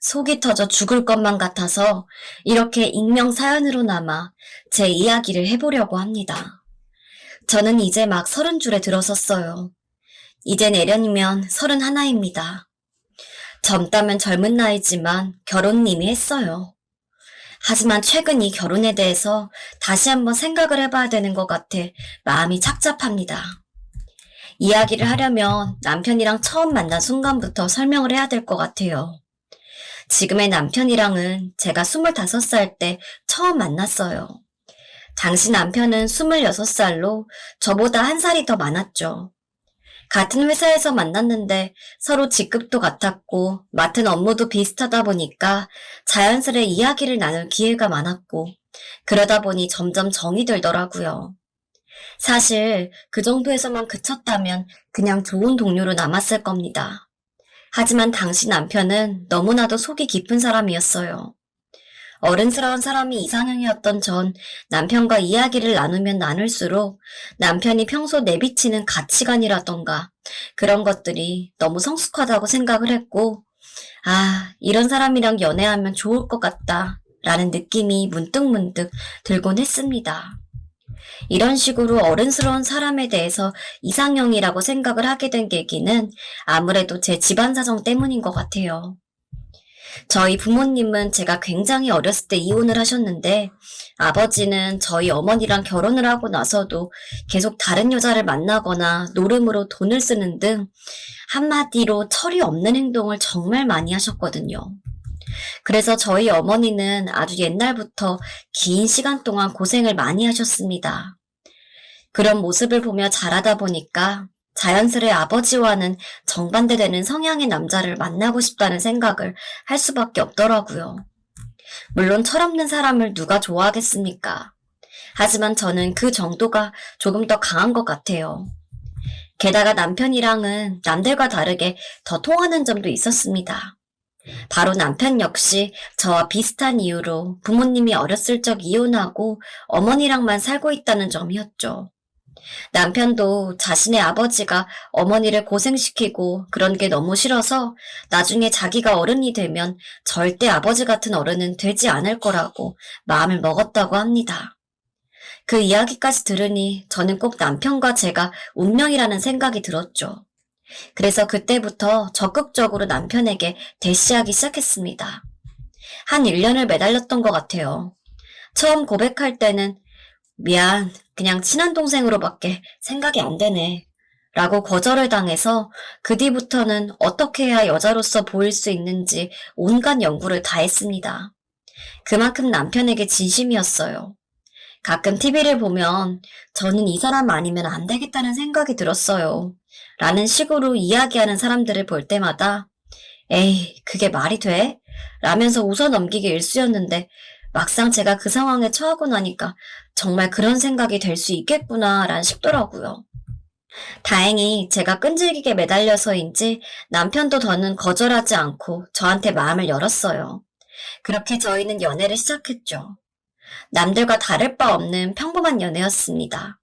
속이 터져 죽을 것만 같아서 이렇게 익명 사연으로나마 제 이야기를 해보려고 합니다. 저는 이제 막 30줄에 들어섰어요. 이제 내년이면 31입니다. 젊다면 젊은 나이지만 결혼은 이미 했어요. 하지만 최근 이 결혼에 대해서 다시 한번 생각을 해봐야 되는 것 같아 마음이 착잡합니다. 이야기를 하려면 남편이랑 처음 만난 순간부터 설명을 해야 될 것 같아요. 지금의 남편이랑은 제가 25살 때 처음 만났어요. 당시 남편은 26살로 저보다 한 살이 더 많았죠. 같은 회사에서 만났는데 서로 직급도 같았고 맡은 업무도 비슷하다 보니까 자연스레 이야기를 나눌 기회가 많았고 그러다 보니 점점 정이 들더라고요. 사실 그 정도에서만 그쳤다면 그냥 좋은 동료로 남았을 겁니다. 하지만 당시 남편은 너무나도 속이 깊은 사람이었어요. 어른스러운 사람이 이상형이었던 전 남편과 이야기를 나누면 나눌수록 남편이 평소 내비치는 가치관이라던가 그런 것들이 너무 성숙하다고 생각을 했고, 아, 이런 사람이랑 연애하면 좋을 것 같다 라는 느낌이 문득문득 들곤 했습니다. 이런 식으로 어른스러운 사람에 대해서 이상형이라고 생각을 하게 된 계기는 아무래도 제 집안 사정 때문인 것 같아요. 저희 부모님은 제가 굉장히 어렸을 때 이혼을 하셨는데 아버지는 저희 어머니랑 결혼을 하고 나서도 계속 다른 여자를 만나거나 노름으로 돈을 쓰는 등 한마디로 철이 없는 행동을 정말 많이 하셨거든요. 그래서 저희 어머니는 아주 옛날부터 긴 시간 동안 고생을 많이 하셨습니다. 그런 모습을 보며 자라다 보니까 자연스레 아버지와는 정반대되는 성향의 남자를 만나고 싶다는 생각을 할 수밖에 없더라고요. 물론 철없는 사람을 누가 좋아하겠습니까? 하지만 저는 그 정도가 조금 더 강한 것 같아요. 게다가 남편이랑은 남들과 다르게 더 통하는 점도 있었습니다. 바로 남편 역시 저와 비슷한 이유로 부모님이 어렸을 적 이혼하고 어머니랑만 살고 있다는 점이었죠. 남편도 자신의 아버지가 어머니를 고생시키고 그런 게 너무 싫어서 나중에 자기가 어른이 되면 절대 아버지 같은 어른은 되지 않을 거라고 마음을 먹었다고 합니다. 그 이야기까지 들으니 저는 꼭 남편과 제가 운명이라는 생각이 들었죠. 그래서 그때부터 적극적으로 남편에게 대시하기 시작했습니다. 한 1년을 매달렸던 것 같아요. 처음 고백할 때는 미안, 그냥 친한 동생으로밖에 생각이 안 되네. 라고 거절을 당해서 그 뒤부터는 어떻게 해야 여자로서 보일 수 있는지 온갖 연구를 다 했습니다. 그만큼 남편에게 진심이었어요. 가끔 TV를 보면 저는 이 사람 아니면 안 되겠다는 생각이 들었어요. 라는 식으로 이야기하는 사람들을 볼 때마다 에이, 그게 말이 돼? 라면서 웃어 넘기기 일쑤였는데 막상 제가 그 상황에 처하고 나니까 정말 그런 생각이 될 수 있겠구나 란 싶더라고요. 다행히 제가 끈질기게 매달려서인지 남편도 더는 거절하지 않고 저한테 마음을 열었어요. 그렇게 저희는 연애를 시작했죠. 남들과 다를 바 없는 평범한 연애였습니다.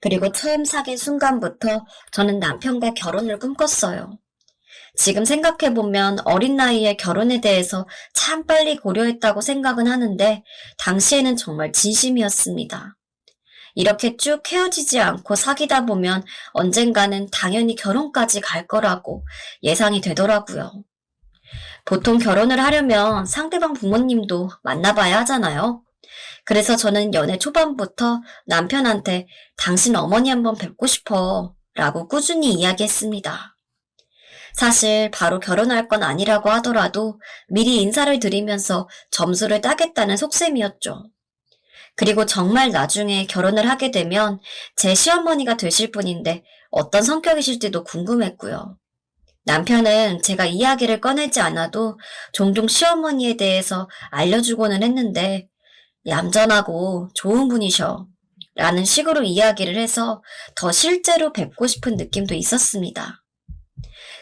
그리고 처음 사귄 순간부터 저는 남편과 결혼을 꿈꿨어요. 지금 생각해보면 어린 나이에 결혼에 대해서 참 빨리 고려했다고 생각은 하는데 당시에는 정말 진심이었습니다. 이렇게 쭉 헤어지지 않고 사귀다 보면 언젠가는 당연히 결혼까지 갈 거라고 예상이 되더라고요. 보통 결혼을 하려면 상대방 부모님도 만나봐야 하잖아요. 그래서 저는 연애 초반부터 남편한테 당신 어머니 한번 뵙고 싶어 라고 꾸준히 이야기했습니다. 사실 바로 결혼할 건 아니라고 하더라도 미리 인사를 드리면서 점수를 따겠다는 속셈이었죠. 그리고 정말 나중에 결혼을 하게 되면 제 시어머니가 되실 분인데 어떤 성격이실지도 궁금했고요. 남편은 제가 이야기를 꺼내지 않아도 종종 시어머니에 대해서 알려주고는 했는데 얌전하고 좋은 분이셔 라는 식으로 이야기를 해서 더 실제로 뵙고 싶은 느낌도 있었습니다.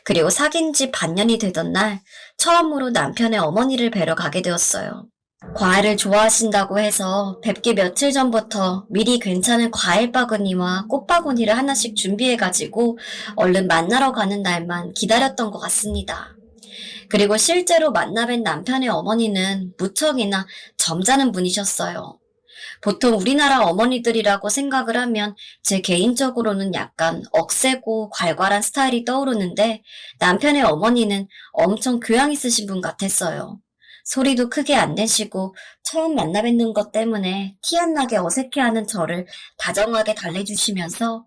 그리고 사귄 지 반년이 되던 날 처음으로 남편의 어머니를 뵈러 가게 되었어요. 과일을 좋아하신다고 해서 뵙기 며칠 전부터 미리 괜찮은 과일 바구니와 꽃 바구니를 하나씩 준비해가지고 얼른 만나러 가는 날만 기다렸던 것 같습니다. 그리고 실제로 만나뵌 남편의 어머니는 무척이나 점잖은 분이셨어요. 보통 우리나라 어머니들이라고 생각을 하면 제 개인적으로는 약간 억세고 괄괄한 스타일이 떠오르는데 남편의 어머니는 엄청 교양 있으신 분 같았어요. 소리도 크게 안 내시고 처음 만나 뵙는 것 때문에 티 안 나게 어색해하는 저를 다정하게 달래주시면서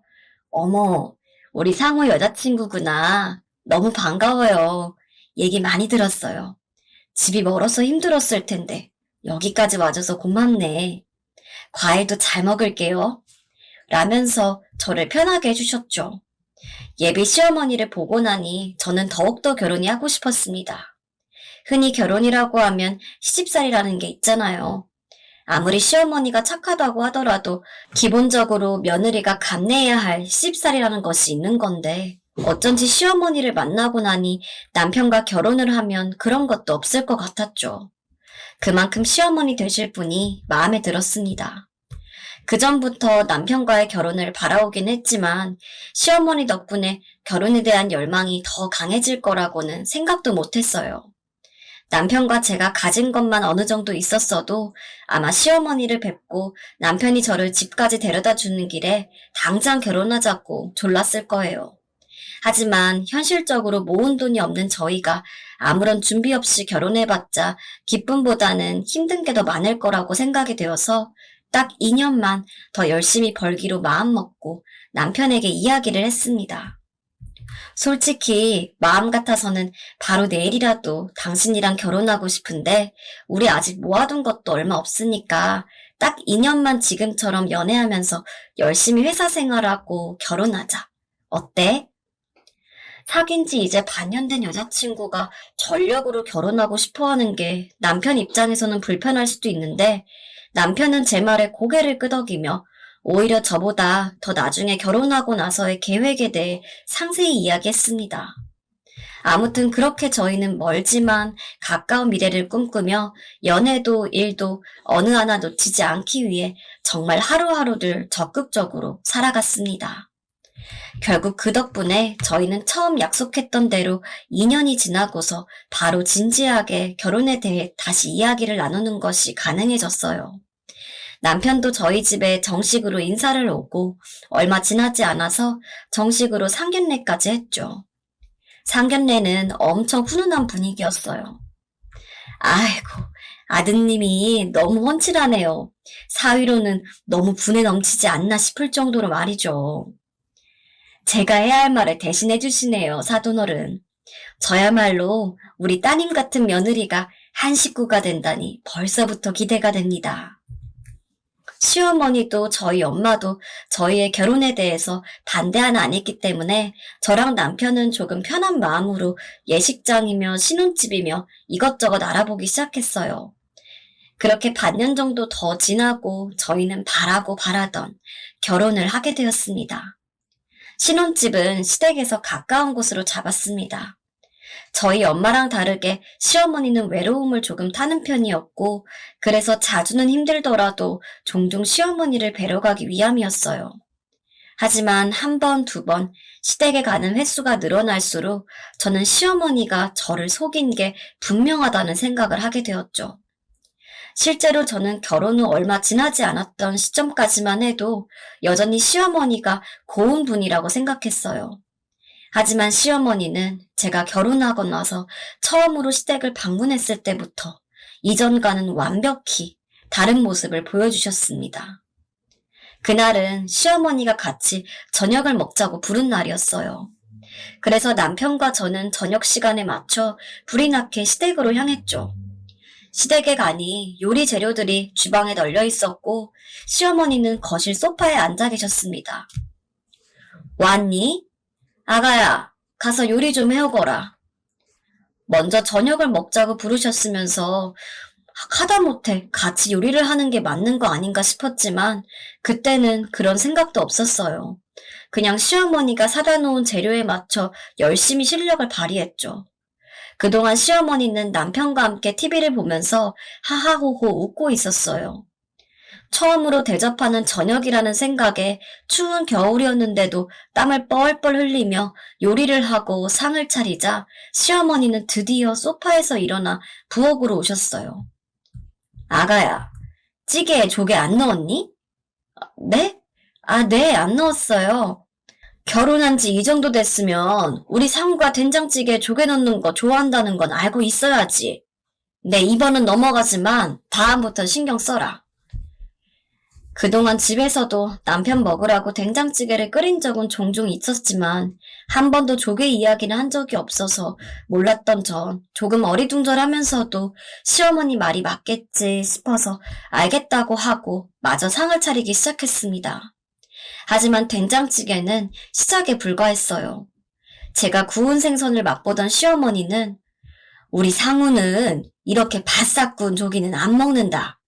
어머, 우리 상호 여자친구구나. 너무 반가워요. 얘기 많이 들었어요. 집이 멀어서 힘들었을 텐데 여기까지 와줘서 고맙네. 과일도 잘 먹을게요. 라면서 저를 편하게 해주셨죠. 예비 시어머니를 보고 나니 저는 더욱더 결혼이 하고 싶었습니다. 흔히 결혼이라고 하면 시집살이라는 게 있잖아요. 아무리 시어머니가 착하다고 하더라도 기본적으로 며느리가 감내해야 할 시집살이라는 것이 있는 건데 어쩐지 시어머니를 만나고 나니 남편과 결혼을 하면 그런 것도 없을 것 같았죠. 그만큼 시어머니 되실 분이 마음에 들었습니다. 그전부터 남편과의 결혼을 바라오긴 했지만 시어머니 덕분에 결혼에 대한 열망이 더 강해질 거라고는 생각도 못했어요. 남편과 제가 가진 것만 어느 정도 있었어도 아마 시어머니를 뵙고 남편이 저를 집까지 데려다 주는 길에 당장 결혼하자고 졸랐을 거예요. 하지만 현실적으로 모은 돈이 없는 저희가 아무런 준비 없이 결혼해봤자 기쁨보다는 힘든 게 더 많을 거라고 생각이 되어서 딱 2년만 더 열심히 벌기로 마음먹고 남편에게 이야기를 했습니다. 솔직히 마음 같아서는 바로 내일이라도 당신이랑 결혼하고 싶은데 우리 아직 모아둔 것도 얼마 없으니까 딱 2년만 지금처럼 연애하면서 열심히 회사 생활하고 결혼하자. 어때? 사귄 지 이제 반년 된 여자친구가 전력으로 결혼하고 싶어 하는 게 남편 입장에서는 불편할 수도 있는데 남편은 제 말에 고개를 끄덕이며 오히려 저보다 더 나중에 결혼하고 나서의 계획에 대해 상세히 이야기했습니다. 아무튼 그렇게 저희는 멀지만 가까운 미래를 꿈꾸며 연애도 일도 어느 하나 놓치지 않기 위해 정말 하루하루를 적극적으로 살아갔습니다. 결국 그 덕분에 저희는 처음 약속했던 대로 2년이 지나고서 바로 진지하게 결혼에 대해 다시 이야기를 나누는 것이 가능해졌어요. 남편도 저희 집에 정식으로 인사를 오고 얼마 지나지 않아서 정식으로 상견례까지 했죠. 상견례는 엄청 훈훈한 분위기였어요. 아이고, 아드님이 너무 훤칠하네요. 사위로는 너무 분에 넘치지 않나 싶을 정도로 말이죠. 제가 해야 할 말을 대신해 주시네요, 사돈어른. 저야말로 우리 따님 같은 며느리가 한 식구가 된다니 벌써부터 기대가 됩니다. 시어머니도 저희 엄마도 저희의 결혼에 대해서 반대 하나 안 했기 때문에 저랑 남편은 조금 편한 마음으로 예식장이며 신혼집이며 이것저것 알아보기 시작했어요. 그렇게 반년 정도 더 지나고 저희는 바라고 바라던 결혼을 하게 되었습니다. 신혼집은 시댁에서 가까운 곳으로 잡았습니다. 저희 엄마랑 다르게 시어머니는 외로움을 조금 타는 편이었고 그래서 자주는 힘들더라도 종종 시어머니를 뵈러 가기 위함이었어요. 하지만 한 번, 두 번 시댁에 가는 횟수가 늘어날수록 저는 시어머니가 저를 속인 게 분명하다는 생각을 하게 되었죠. 실제로 저는 결혼 후 얼마 지나지 않았던 시점까지만 해도 여전히 시어머니가 고운 분이라고 생각했어요. 하지만 시어머니는 제가 결혼하고 나서 처음으로 시댁을 방문했을 때부터 이전과는 완벽히 다른 모습을 보여주셨습니다. 그날은 시어머니가 같이 저녁을 먹자고 부른 날이었어요. 그래서 남편과 저는 저녁 시간에 맞춰 불이 나게 시댁으로 향했죠. 시댁에 가니 요리 재료들이 주방에 널려 있었고 시어머니는 거실 소파에 앉아 계셨습니다. 왔니? 아가야, 가서 요리 좀 해오거라. 먼저 저녁을 먹자고 부르셨으면서 하다못해 같이 요리를 하는 게 맞는 거 아닌가 싶었지만 그때는 그런 생각도 없었어요. 그냥 시어머니가 사다 놓은 재료에 맞춰 열심히 실력을 발휘했죠. 그동안 시어머니는 남편과 함께 TV를 보면서 하하호호 웃고 있었어요. 처음으로 대접하는 저녁이라는 생각에 추운 겨울이었는데도 땀을 뻘뻘 흘리며 요리를 하고 상을 차리자 시어머니는 드디어 소파에서 일어나 부엌으로 오셨어요. 아가야, 찌개에 조개 안 넣었니? 네? 네, 안 넣었어요. 결혼한 지 이 정도 됐으면 우리 상우가 된장찌개에 조개 넣는 거 좋아한다는 건 알고 있어야지. 네, 이번은 넘어가지만 다음부터 신경 써라. 그동안 집에서도 남편 먹으라고 된장찌개를 끓인 적은 종종 있었지만 한 번도 조개 이야기는 한 적이 없어서 몰랐던 전 조금 어리둥절하면서도 시어머니 말이 맞겠지 싶어서 알겠다고 하고 마저 상을 차리기 시작했습니다. 하지만 된장찌개는 시작에 불과했어요. 제가 구운 생선을 맛보던 시어머니는 우리 상우는 이렇게 바싹 구운 조기는 안 먹는다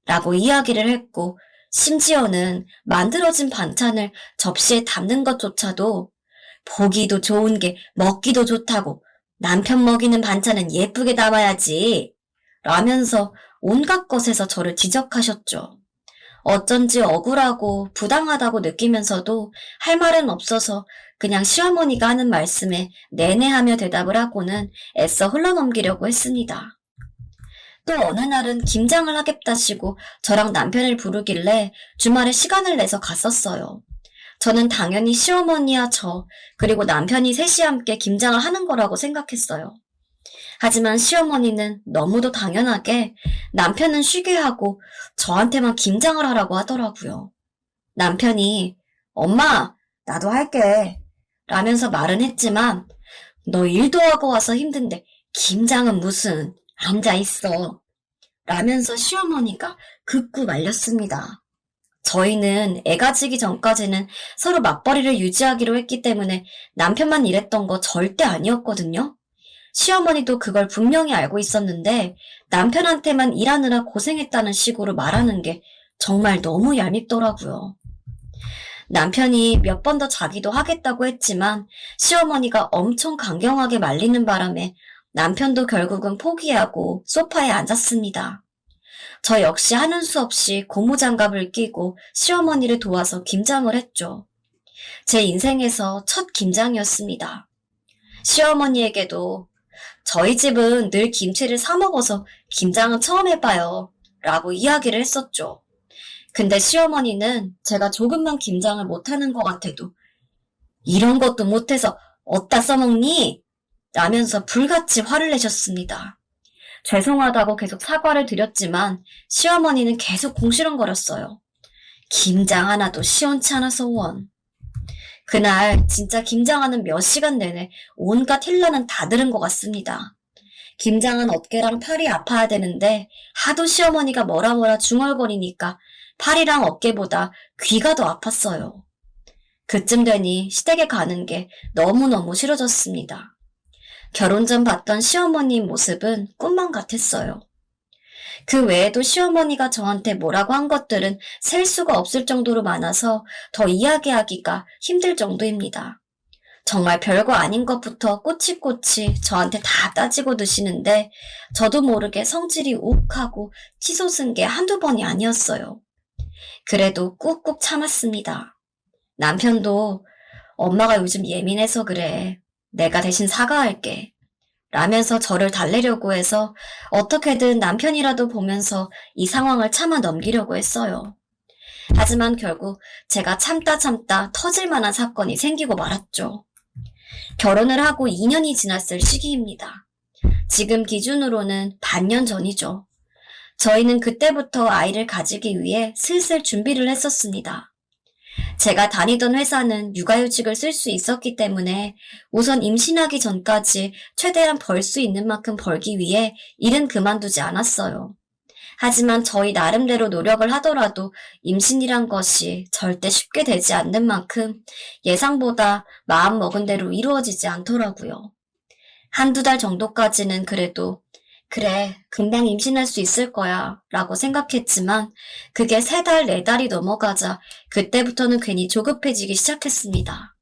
라고 이야기를 했고 심지어는 만들어진 반찬을 접시에 담는 것조차도 보기도 좋은 게 먹기도 좋다고 남편 먹이는 반찬은 예쁘게 담아야지 라면서 온갖 것에서 저를 지적하셨죠. 어쩐지 억울하고 부당하다고 느끼면서도 할 말은 없어서 그냥 시어머니가 하는 말씀에 내내하며 대답을 하고는 애써 흘러넘기려고 했습니다. 또 어느 날은 김장을 하겠다시고 저랑 남편을 부르길래 주말에 시간을 내서 갔었어요. 저는 당연히 시어머니와 저 그리고 남편이 셋이 함께 김장을 하는 거라고 생각했어요. 하지만 시어머니는 너무도 당연하게 남편은 쉬게 하고 저한테만 김장을 하라고 하더라고요. 남편이 엄마 나도 할게 라면서 말은 했지만 너 일도 하고 와서 힘든데 김장은 무슨 앉아있어 라면서 시어머니가 극구 말렸습니다. 저희는 애 가지기 전까지는 서로 맞벌이를 유지하기로 했기 때문에 남편만 일했던 거 절대 아니었거든요. 시어머니도 그걸 분명히 알고 있었는데 남편한테만 일하느라 고생했다는 식으로 말하는 게 정말 너무 얄밉더라고요. 남편이 몇 번 더 자기도 하겠다고 했지만 시어머니가 엄청 강경하게 말리는 바람에 남편도 결국은 포기하고 소파에 앉았습니다. 저 역시 하는 수 없이 고무장갑을 끼고 시어머니를 도와서 김장을 했죠. 제 인생에서 첫 김장이었습니다. 시어머니에게도 저희 집은 늘 김치를 사 먹어서 김장은 처음 해봐요 라고 이야기를 했었죠. 근데 시어머니는 제가 조금만 김장을 못하는 것 같아도 이런 것도 못해서 어디다 써먹니? 라면서 불같이 화를 내셨습니다. 죄송하다고 계속 사과를 드렸지만 시어머니는 계속 궁시렁거렸어요. 김장 하나도 시원치 않아서 원. 그날 진짜 김장하는 몇 시간 내내 온갖 힐라는 다 들은 것 같습니다. 김장은 어깨랑 팔이 아파야 되는데 하도 시어머니가 뭐라 중얼거리니까 팔이랑 어깨보다 귀가 더 아팠어요. 그쯤 되니 시댁에 가는 게 너무너무 싫어졌습니다. 결혼 전 봤던 시어머니 모습은 꿈만 같았어요. 그 외에도 시어머니가 저한테 뭐라고 한 것들은 셀 수가 없을 정도로 많아서 더 이야기하기가 힘들 정도입니다. 정말 별거 아닌 것부터 꼬치꼬치 저한테 다 따지고 드시는데 저도 모르게 성질이 욱하고 치솟은 게 한두 번이 아니었어요. 그래도 꾹꾹 참았습니다. 남편도 엄마가 요즘 예민해서 그래. 내가 대신 사과할게. 라면서 저를 달래려고 해서 어떻게든 남편이라도 보면서 이 상황을 참아 넘기려고 했어요. 하지만 결국 제가 참다 터질 만한 사건이 생기고 말았죠. 결혼을 하고 2년이 지났을 시기입니다. 지금 기준으로는 반년 전이죠. 저희는 그때부터 아이를 가지기 위해 슬슬 준비를 했었습니다. 제가 다니던 회사는 육아휴직을 쓸 수 있었기 때문에 우선 임신하기 전까지 최대한 벌 수 있는 만큼 벌기 위해 일은 그만두지 않았어요. 하지만 저희 나름대로 노력을 하더라도 임신이란 것이 절대 쉽게 되지 않는 만큼 예상보다 마음먹은 대로 이루어지지 않더라고요. 한두 달 정도까지는 그래도 그래, 금방 임신할 수 있을 거야 라고 생각했지만 그게 3달, 4달이 넘어가자 그때부터는 괜히 조급해지기 시작했습니다.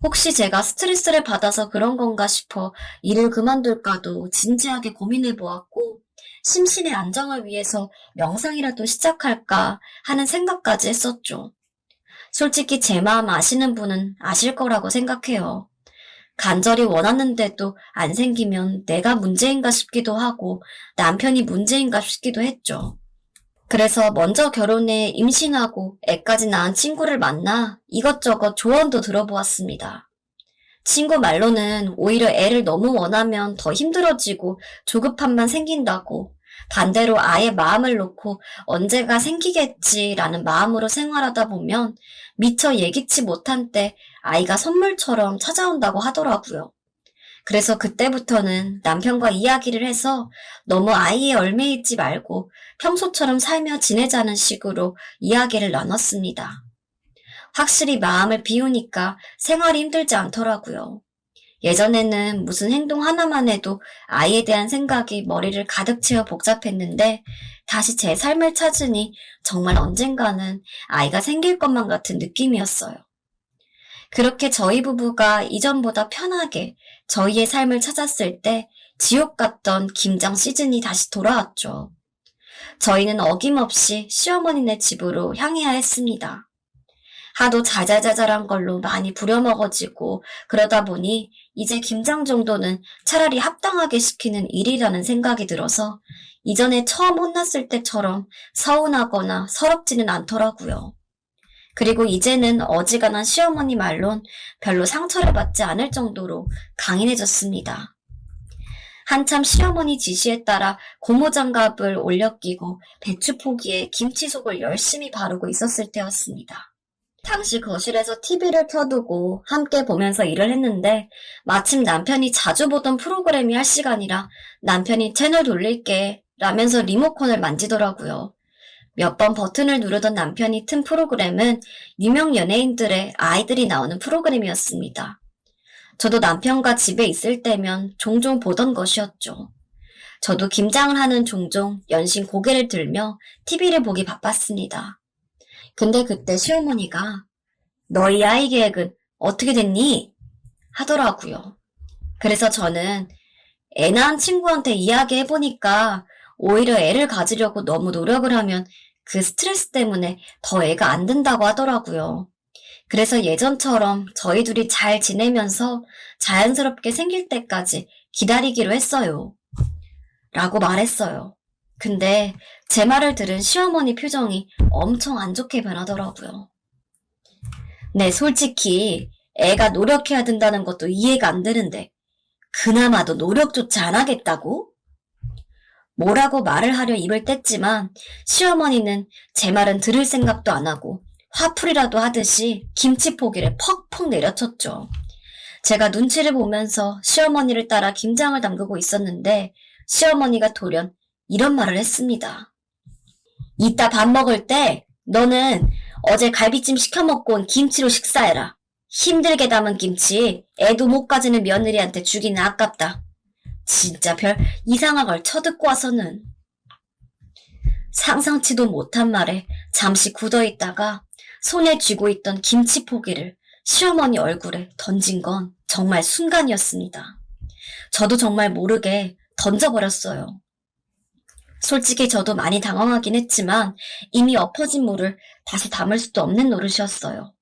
혹시 제가 스트레스를 받아서 그런 건가 싶어 일을 그만둘까도 진지하게 고민해보았고 심신의 안정을 위해서 명상이라도 시작할까 하는 생각까지 했었죠. 솔직히 제 마음 아시는 분은 아실 거라고 생각해요. 간절히 원하는데도 안 생기면 내가 문제인가 싶기도 하고 남편이 문제인가 싶기도 했죠. 그래서 먼저 결혼해 임신하고 애까지 낳은 친구를 만나 이것저것 조언도 들어보았습니다. 친구 말로는 오히려 애를 너무 원하면 더 힘들어지고 조급함만 생긴다고, 반대로 아예 마음을 놓고 언제가 생기겠지라는 마음으로 생활하다 보면 미처 예기치 못한 때 아이가 선물처럼 찾아온다고 하더라고요. 그래서 그때부터는 남편과 이야기를 해서 너무 아이에 얽매이지 말고 평소처럼 살며 지내자는 식으로 이야기를 나눴습니다. 확실히 마음을 비우니까 생활이 힘들지 않더라고요. 예전에는 무슨 행동 하나만 해도 아이에 대한 생각이 머리를 가득 채워 복잡했는데 다시 제 삶을 찾으니 정말 언젠가는 아이가 생길 것만 같은 느낌이었어요. 그렇게 저희 부부가 이전보다 편하게 저희의 삶을 찾았을 때 지옥 같던 김장 시즌이 다시 돌아왔죠. 저희는 어김없이 시어머니네 집으로 향해야 했습니다. 하도 자잘자잘한 걸로 많이 부려먹어지고 그러다 보니 이제 김장 정도는 차라리 합당하게 시키는 일이라는 생각이 들어서 이전에 처음 혼났을 때처럼 서운하거나 서럽지는 않더라고요. 그리고 이제는 어지간한 시어머니 말론 별로 상처를 받지 않을 정도로 강인해졌습니다. 한참 시어머니 지시에 따라 고무장갑을 올려 끼고 배추포기에 김치속을 열심히 바르고 있었을 때였습니다. 당시 거실에서 TV를 켜두고 함께 보면서 일을 했는데 마침 남편이 자주 보던 프로그램이 할 시간이라 남편이 채널 돌릴게 라면서 리모컨을 만지더라고요. 몇 번 버튼을 누르던 남편이 튼 프로그램은 유명 연예인들의 아이들이 나오는 프로그램이었습니다. 저도 남편과 집에 있을 때면 종종 보던 것이었죠. 저도 김장을 하는 종종 연신 고개를 들며 TV를 보기 바빴습니다. 근데 그때 시어머니가 너희 아이 계획은 어떻게 됐니? 하더라고요. 그래서 저는 애 낳은 친구한테 이야기해보니까 오히려 애를 가지려고 너무 노력을 하면 그 스트레스 때문에 더 애가 안 된다고 하더라고요. 그래서 예전처럼 저희 둘이 잘 지내면서 자연스럽게 생길 때까지 기다리기로 했어요. 라고 말했어요. 근데 제 말을 들은 시어머니 표정이 엄청 안 좋게 변하더라고요. 네, 솔직히 애가 노력해야 된다는 것도 이해가 안 되는데 그나마도 노력조차 안 하겠다고? 뭐라고 말을 하려 입을 뗐지만 시어머니는 제 말은 들을 생각도 안 하고 화풀이라도 하듯이 김치포기를 퍽퍽 내려쳤죠. 제가 눈치를 보면서 시어머니를 따라 김장을 담그고 있었는데 시어머니가 돌연 이런 말을 했습니다. 이따 밥 먹을 때 너는 어제 갈비찜 시켜 먹고 온 김치로 식사해라. 힘들게 담은 김치 애도 못 가지는 며느리한테 주기는 아깝다. 진짜 별 이상한 걸 쳐듣고 와서는. 상상치도 못한 말에 잠시 굳어있다가 손에 쥐고 있던 김치 포기를 시어머니 얼굴에 던진 건 정말 순간이었습니다. 저도 정말 모르게 던져버렸어요. 솔직히 저도 많이 당황하긴 했지만 이미 엎어진 물을 다시 담을 수도 없는 노릇이었어요.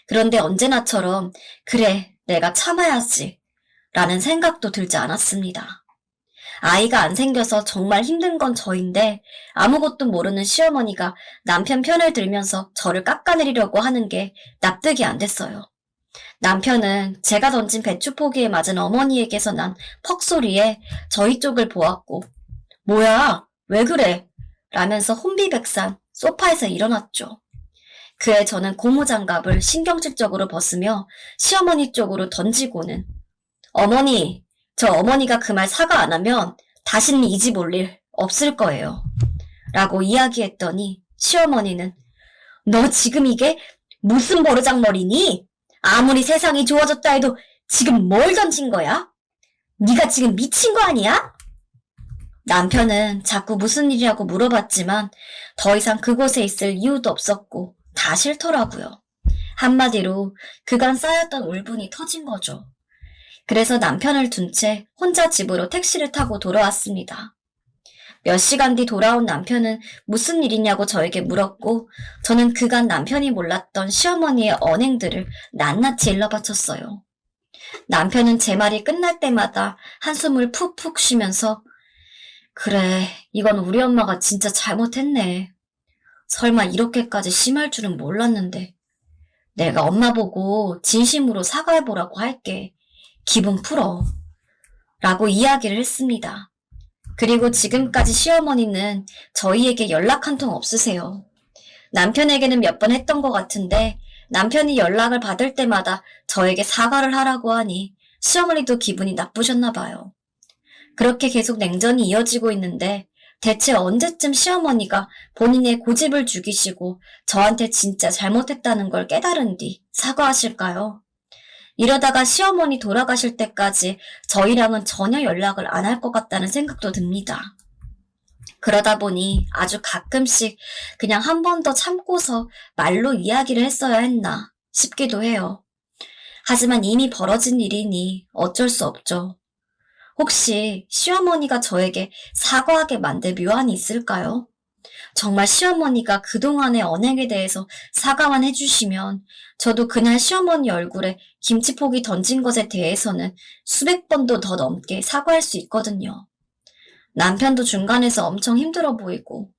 그런데 언제나처럼 그래, 내가 참아야지 라는 생각도 들지 않았습니다. 아이가 안 생겨서 정말 힘든 건 저인데 아무것도 모르는 시어머니가 남편 편을 들면서 저를 깎아내리려고 하는 게 납득이 안 됐어요. 남편은 제가 던진 배추포기에 맞은 어머니에게서 난 퍽소리에 저희 쪽을 보았고 뭐야, 왜 그래? 라면서 혼비백산 소파에서 일어났죠. 그에 저는 고무장갑을 신경질적으로 벗으며 시어머니 쪽으로 던지고는 어머니, 저 어머니가 그 말 사과 안 하면 다시는 이 집 올 일 없을 거예요. 라고 이야기했더니 시어머니는 너 지금 이게 무슨 버르장머리니? 아무리 세상이 좋아졌다 해도 지금 뭘 던진 거야? 네가 지금 미친 거 아니야? 남편은 자꾸 무슨 일이라고 물어봤지만 더 이상 그곳에 있을 이유도 없었고 다 싫더라고요. 한마디로 그간 쌓였던 울분이 터진 거죠. 그래서 남편을 둔 채 혼자 집으로 택시를 타고 돌아왔습니다. 몇 시간 뒤 돌아온 남편은 무슨 일이냐고 저에게 물었고 저는 그간 남편이 몰랐던 시어머니의 언행들을 낱낱이 일러바쳤어요. 남편은 제 말이 끝날 때마다 한숨을 푹푹 쉬면서 그래, 이건 우리 엄마가 진짜 잘못했네. 설마 이렇게까지 심할 줄은 몰랐는데 내가 엄마 보고 진심으로 사과해보라고 할게. 기분 풀어. 라고 이야기를 했습니다. 그리고 지금까지 시어머니는 저희에게 연락 한 통 없으세요. 남편에게는 몇 번 했던 것 같은데 남편이 연락을 받을 때마다 저에게 사과를 하라고 하니 시어머니도 기분이 나쁘셨나 봐요. 그렇게 계속 냉전이 이어지고 있는데 대체 언제쯤 시어머니가 본인의 고집을 죽이시고 저한테 진짜 잘못했다는 걸 깨달은 뒤 사과하실까요? 이러다가 시어머니 돌아가실 때까지 저희랑은 전혀 연락을 안 할 것 같다는 생각도 듭니다. 그러다 보니 아주 가끔씩 그냥 한 번 더 참고서 말로 이야기를 했어야 했나 싶기도 해요. 하지만 이미 벌어진 일이니 어쩔 수 없죠. 혹시 시어머니가 저에게 사과하게 만들 묘안이 있을까요? 정말 시어머니가 그동안의 언행에 대해서 사과만 해주시면 저도 그날 시어머니 얼굴에 김치포기 던진 것에 대해서는 수백 번도 더 넘게 사과할 수 있거든요. 남편도 중간에서 엄청 힘들어 보이고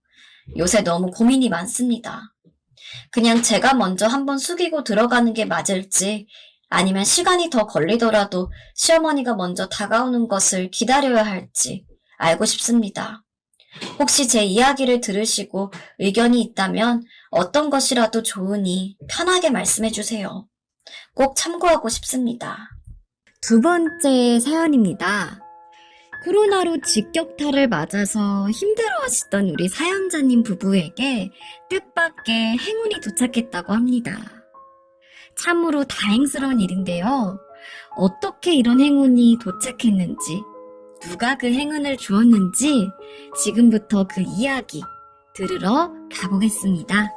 요새 너무 고민이 많습니다. 그냥 제가 먼저 한번 숙이고 들어가는 게 맞을지 아니면 시간이 더 걸리더라도 시어머니가 먼저 다가오는 것을 기다려야 할지 알고 싶습니다. 혹시 제 이야기를 들으시고 의견이 있다면 어떤 것이라도 좋으니 편하게 말씀해 주세요. 꼭 참고하고 싶습니다. 두 번째 사연입니다. 코로나로 직격탄을 맞아서 힘들어하시던 우리 사연자님 부부에게 뜻밖의 행운이 도착했다고 합니다. 참으로 다행스러운 일인데요. 어떻게 이런 행운이 도착했는지, 누가 그 행운을 주었는지 지금부터 그 이야기 들으러 가보겠습니다.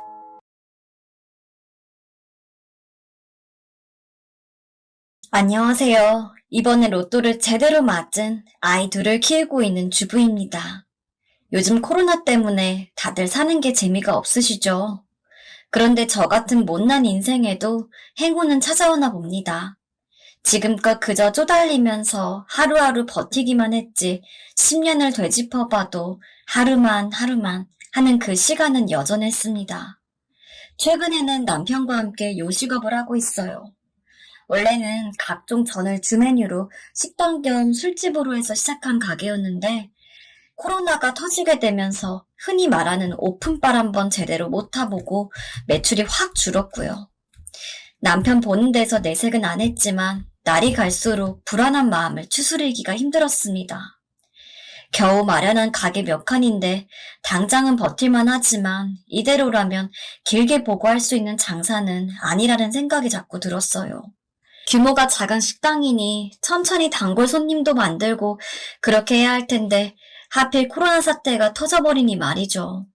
안녕하세요. 이번에 로또를 제대로 맞은 아이 둘을 키우고 있는 주부입니다. 요즘 코로나 때문에 다들 사는 게 재미가 없으시죠? 그런데 저 같은 못난 인생에도 행운은 찾아오나 봅니다. 지금껏 그저 쪼달리면서 하루하루 버티기만 했지 10년을 되짚어봐도 하루만 하는 그 시간은 여전했습니다. 최근에는 남편과 함께 요식업을 하고 있어요. 원래는 각종 전을 주메뉴로 식당 겸 술집으로 해서 시작한 가게였는데 코로나가 터지게 되면서 흔히 말하는 오픈빨 한번 제대로 못 타보고 매출이 확 줄었고요. 남편 보는 데서 내색은 안 했지만 날이 갈수록 불안한 마음을 추스리기가 힘들었습니다. 겨우 마련한 가게 몇 칸인데 당장은 버틸만 하지만 이대로라면 길게 보고 할 수 있는 장사는 아니라는 생각이 자꾸 들었어요. 규모가 작은 식당이니 천천히 단골 손님도 만들고 그렇게 해야 할 텐데 하필 코로나 사태가 터져버리니 말이죠.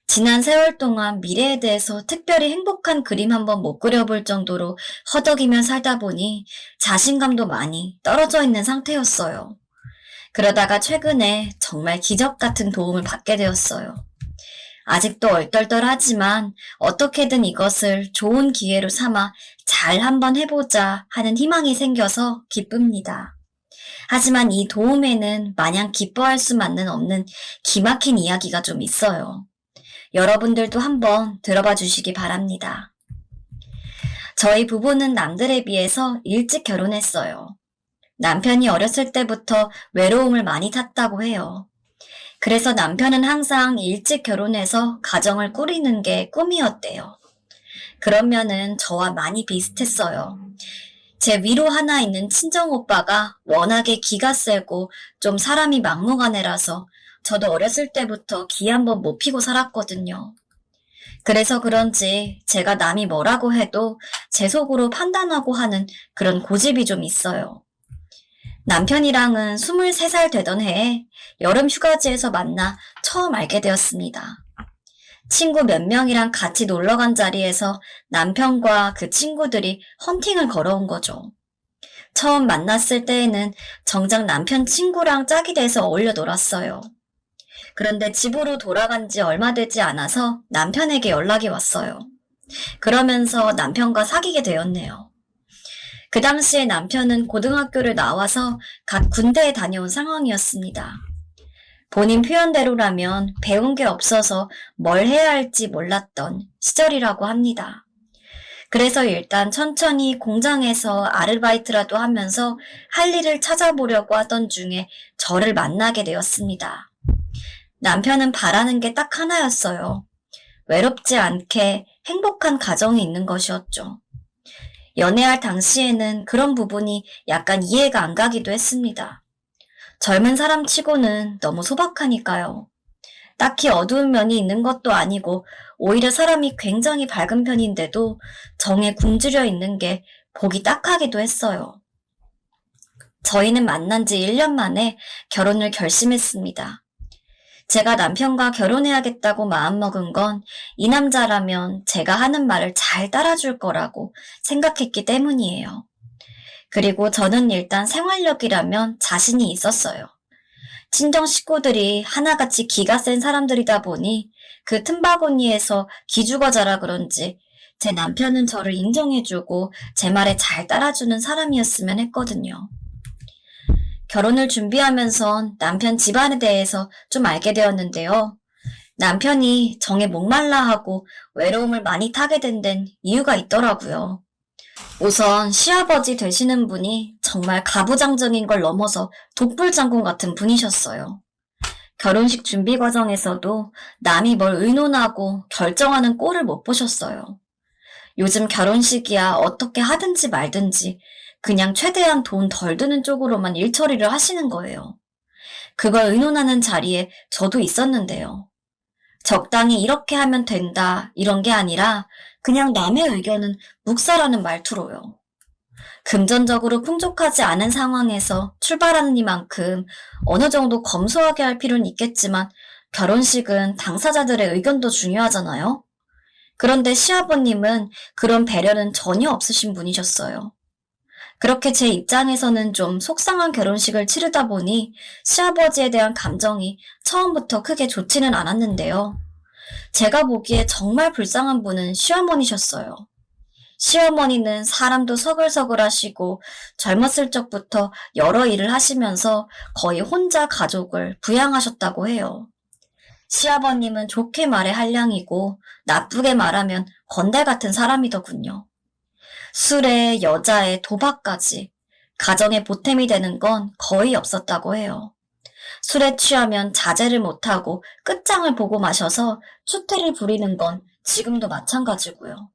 지난 세월 동안 미래에 대해서 특별히 행복한 그림 한번 못 그려볼 정도로 허덕이며 살다 보니 자신감도 많이 떨어져 있는 상태였어요. 그러다가 최근에 정말 기적 같은 도움을 받게 되었어요. 아직도 얼떨떨하지만 어떻게든 이것을 좋은 기회로 삼아 잘 한번 해보자 하는 희망이 생겨서 기쁩니다. 하지만 이 도움에는 마냥 기뻐할 수만은 없는 기막힌 이야기가 좀 있어요. 여러분들도 한번 들어봐 주시기 바랍니다. 저희 부부는 남들에 비해서 일찍 결혼했어요. 남편이 어렸을 때부터 외로움을 많이 탔다고 해요. 그래서 남편은 항상 일찍 결혼해서 가정을 꾸리는 게 꿈이었대요. 그런 면은 저와 많이 비슷했어요. 제 위로 하나 있는 친정오빠가 워낙에 기가 세고 좀 사람이 막무가내 라서 저도 어렸을 때부터 기 한번 못 피고 살았거든요. 그래서 그런지 제가 남이 뭐라고 해도 제 속으로 판단하고 하는 그런 고집이 좀 있어요. 남편이랑은 23살 되던 해에 여름 휴가지에서 만나 처음 알게 되었습니다. 친구 몇 명이랑 같이 놀러 간 자리에서 남편과 그 친구들이 헌팅을 걸어온 거죠. 처음 만났을 때에는 정작 남편 친구랑 짝이 돼서 어울려 놀았어요. 그런데 집으로 돌아간 지 얼마 되지 않아서 남편에게 연락이 왔어요. 그러면서 남편과 사귀게 되었네요. 그 당시에 남편은 고등학교를 나와서 갓 군대에 다녀온 상황이었습니다. 본인 표현대로라면 배운 게 없어서 뭘 해야 할지 몰랐던 시절이라고 합니다. 그래서 일단 천천히 공장에서 아르바이트라도 하면서 할 일을 찾아보려고 하던 중에 저를 만나게 되었습니다. 남편은 바라는 게 딱 하나였어요. 외롭지 않게 행복한 가정이 있는 것이었죠. 연애할 당시에는 그런 부분이 약간 이해가 안 가기도 했습니다. 젊은 사람 치고는 너무 소박하니까요. 딱히 어두운 면이 있는 것도 아니고 오히려 사람이 굉장히 밝은 편인데도 정에 굶주려 있는 게 보기 딱하기도 했어요. 저희는 만난 지 1년 만에 결혼을 결심했습니다. 제가 남편과 결혼해야겠다고 마음먹은 건 이 남자라면 제가 하는 말을 잘 따라줄 거라고 생각했기 때문이에요. 그리고 저는 일단 생활력이라면 자신이 있었어요. 친정 식구들이 하나같이 기가 센 사람들이다 보니 그 틈바구니에서 기죽어자라 그런지 제 남편은 저를 인정해주고 제 말에 잘 따라주는 사람이었으면 했거든요. 결혼을 준비하면선 남편 집안에 대해서 좀 알게 되었는데요. 남편이 정에 목말라 하고 외로움을 많이 타게 된 데는 이유가 있더라고요. 우선 시아버지 되시는 분이 정말 가부장적인 걸 넘어서 독불장군 같은 분이셨어요. 결혼식 준비 과정에서도 남이 뭘 의논하고 결정하는 꼴을 못 보셨어요. 요즘 결혼식이야 어떻게 하든지 말든지 그냥 최대한 돈 덜 드는 쪽으로만 일 처리를 하시는 거예요. 그걸 의논하는 자리에 저도 있었는데요. 적당히 이렇게 하면 된다 이런 게 아니라 그냥 남의 의견은 묵살하는 말투로요. 금전적으로 풍족하지 않은 상황에서 출발하는 이만큼 어느 정도 검소하게 할 필요는 있겠지만 결혼식은 당사자들의 의견도 중요하잖아요. 그런데 시아버님은 그런 배려는 전혀 없으신 분이셨어요. 그렇게 제 입장에서는 좀 속상한 결혼식을 치르다 보니 시아버지에 대한 감정이 처음부터 크게 좋지는 않았는데요. 제가 보기에 정말 불쌍한 분은 시어머니셨어요. 시어머니는 사람도 서글서글하시고 젊었을 적부터 여러 일을 하시면서 거의 혼자 가족을 부양하셨다고 해요. 시아버님은 좋게 말해 한량이고 나쁘게 말하면 건달 같은 사람이더군요. 술에 여자에 도박까지 가정의 보탬이 되는 건 거의 없었다고 해요. 술에 취하면 자제를 못하고 끝장을 보고 마셔서 추태를 부리는 건 지금도 마찬가지고요.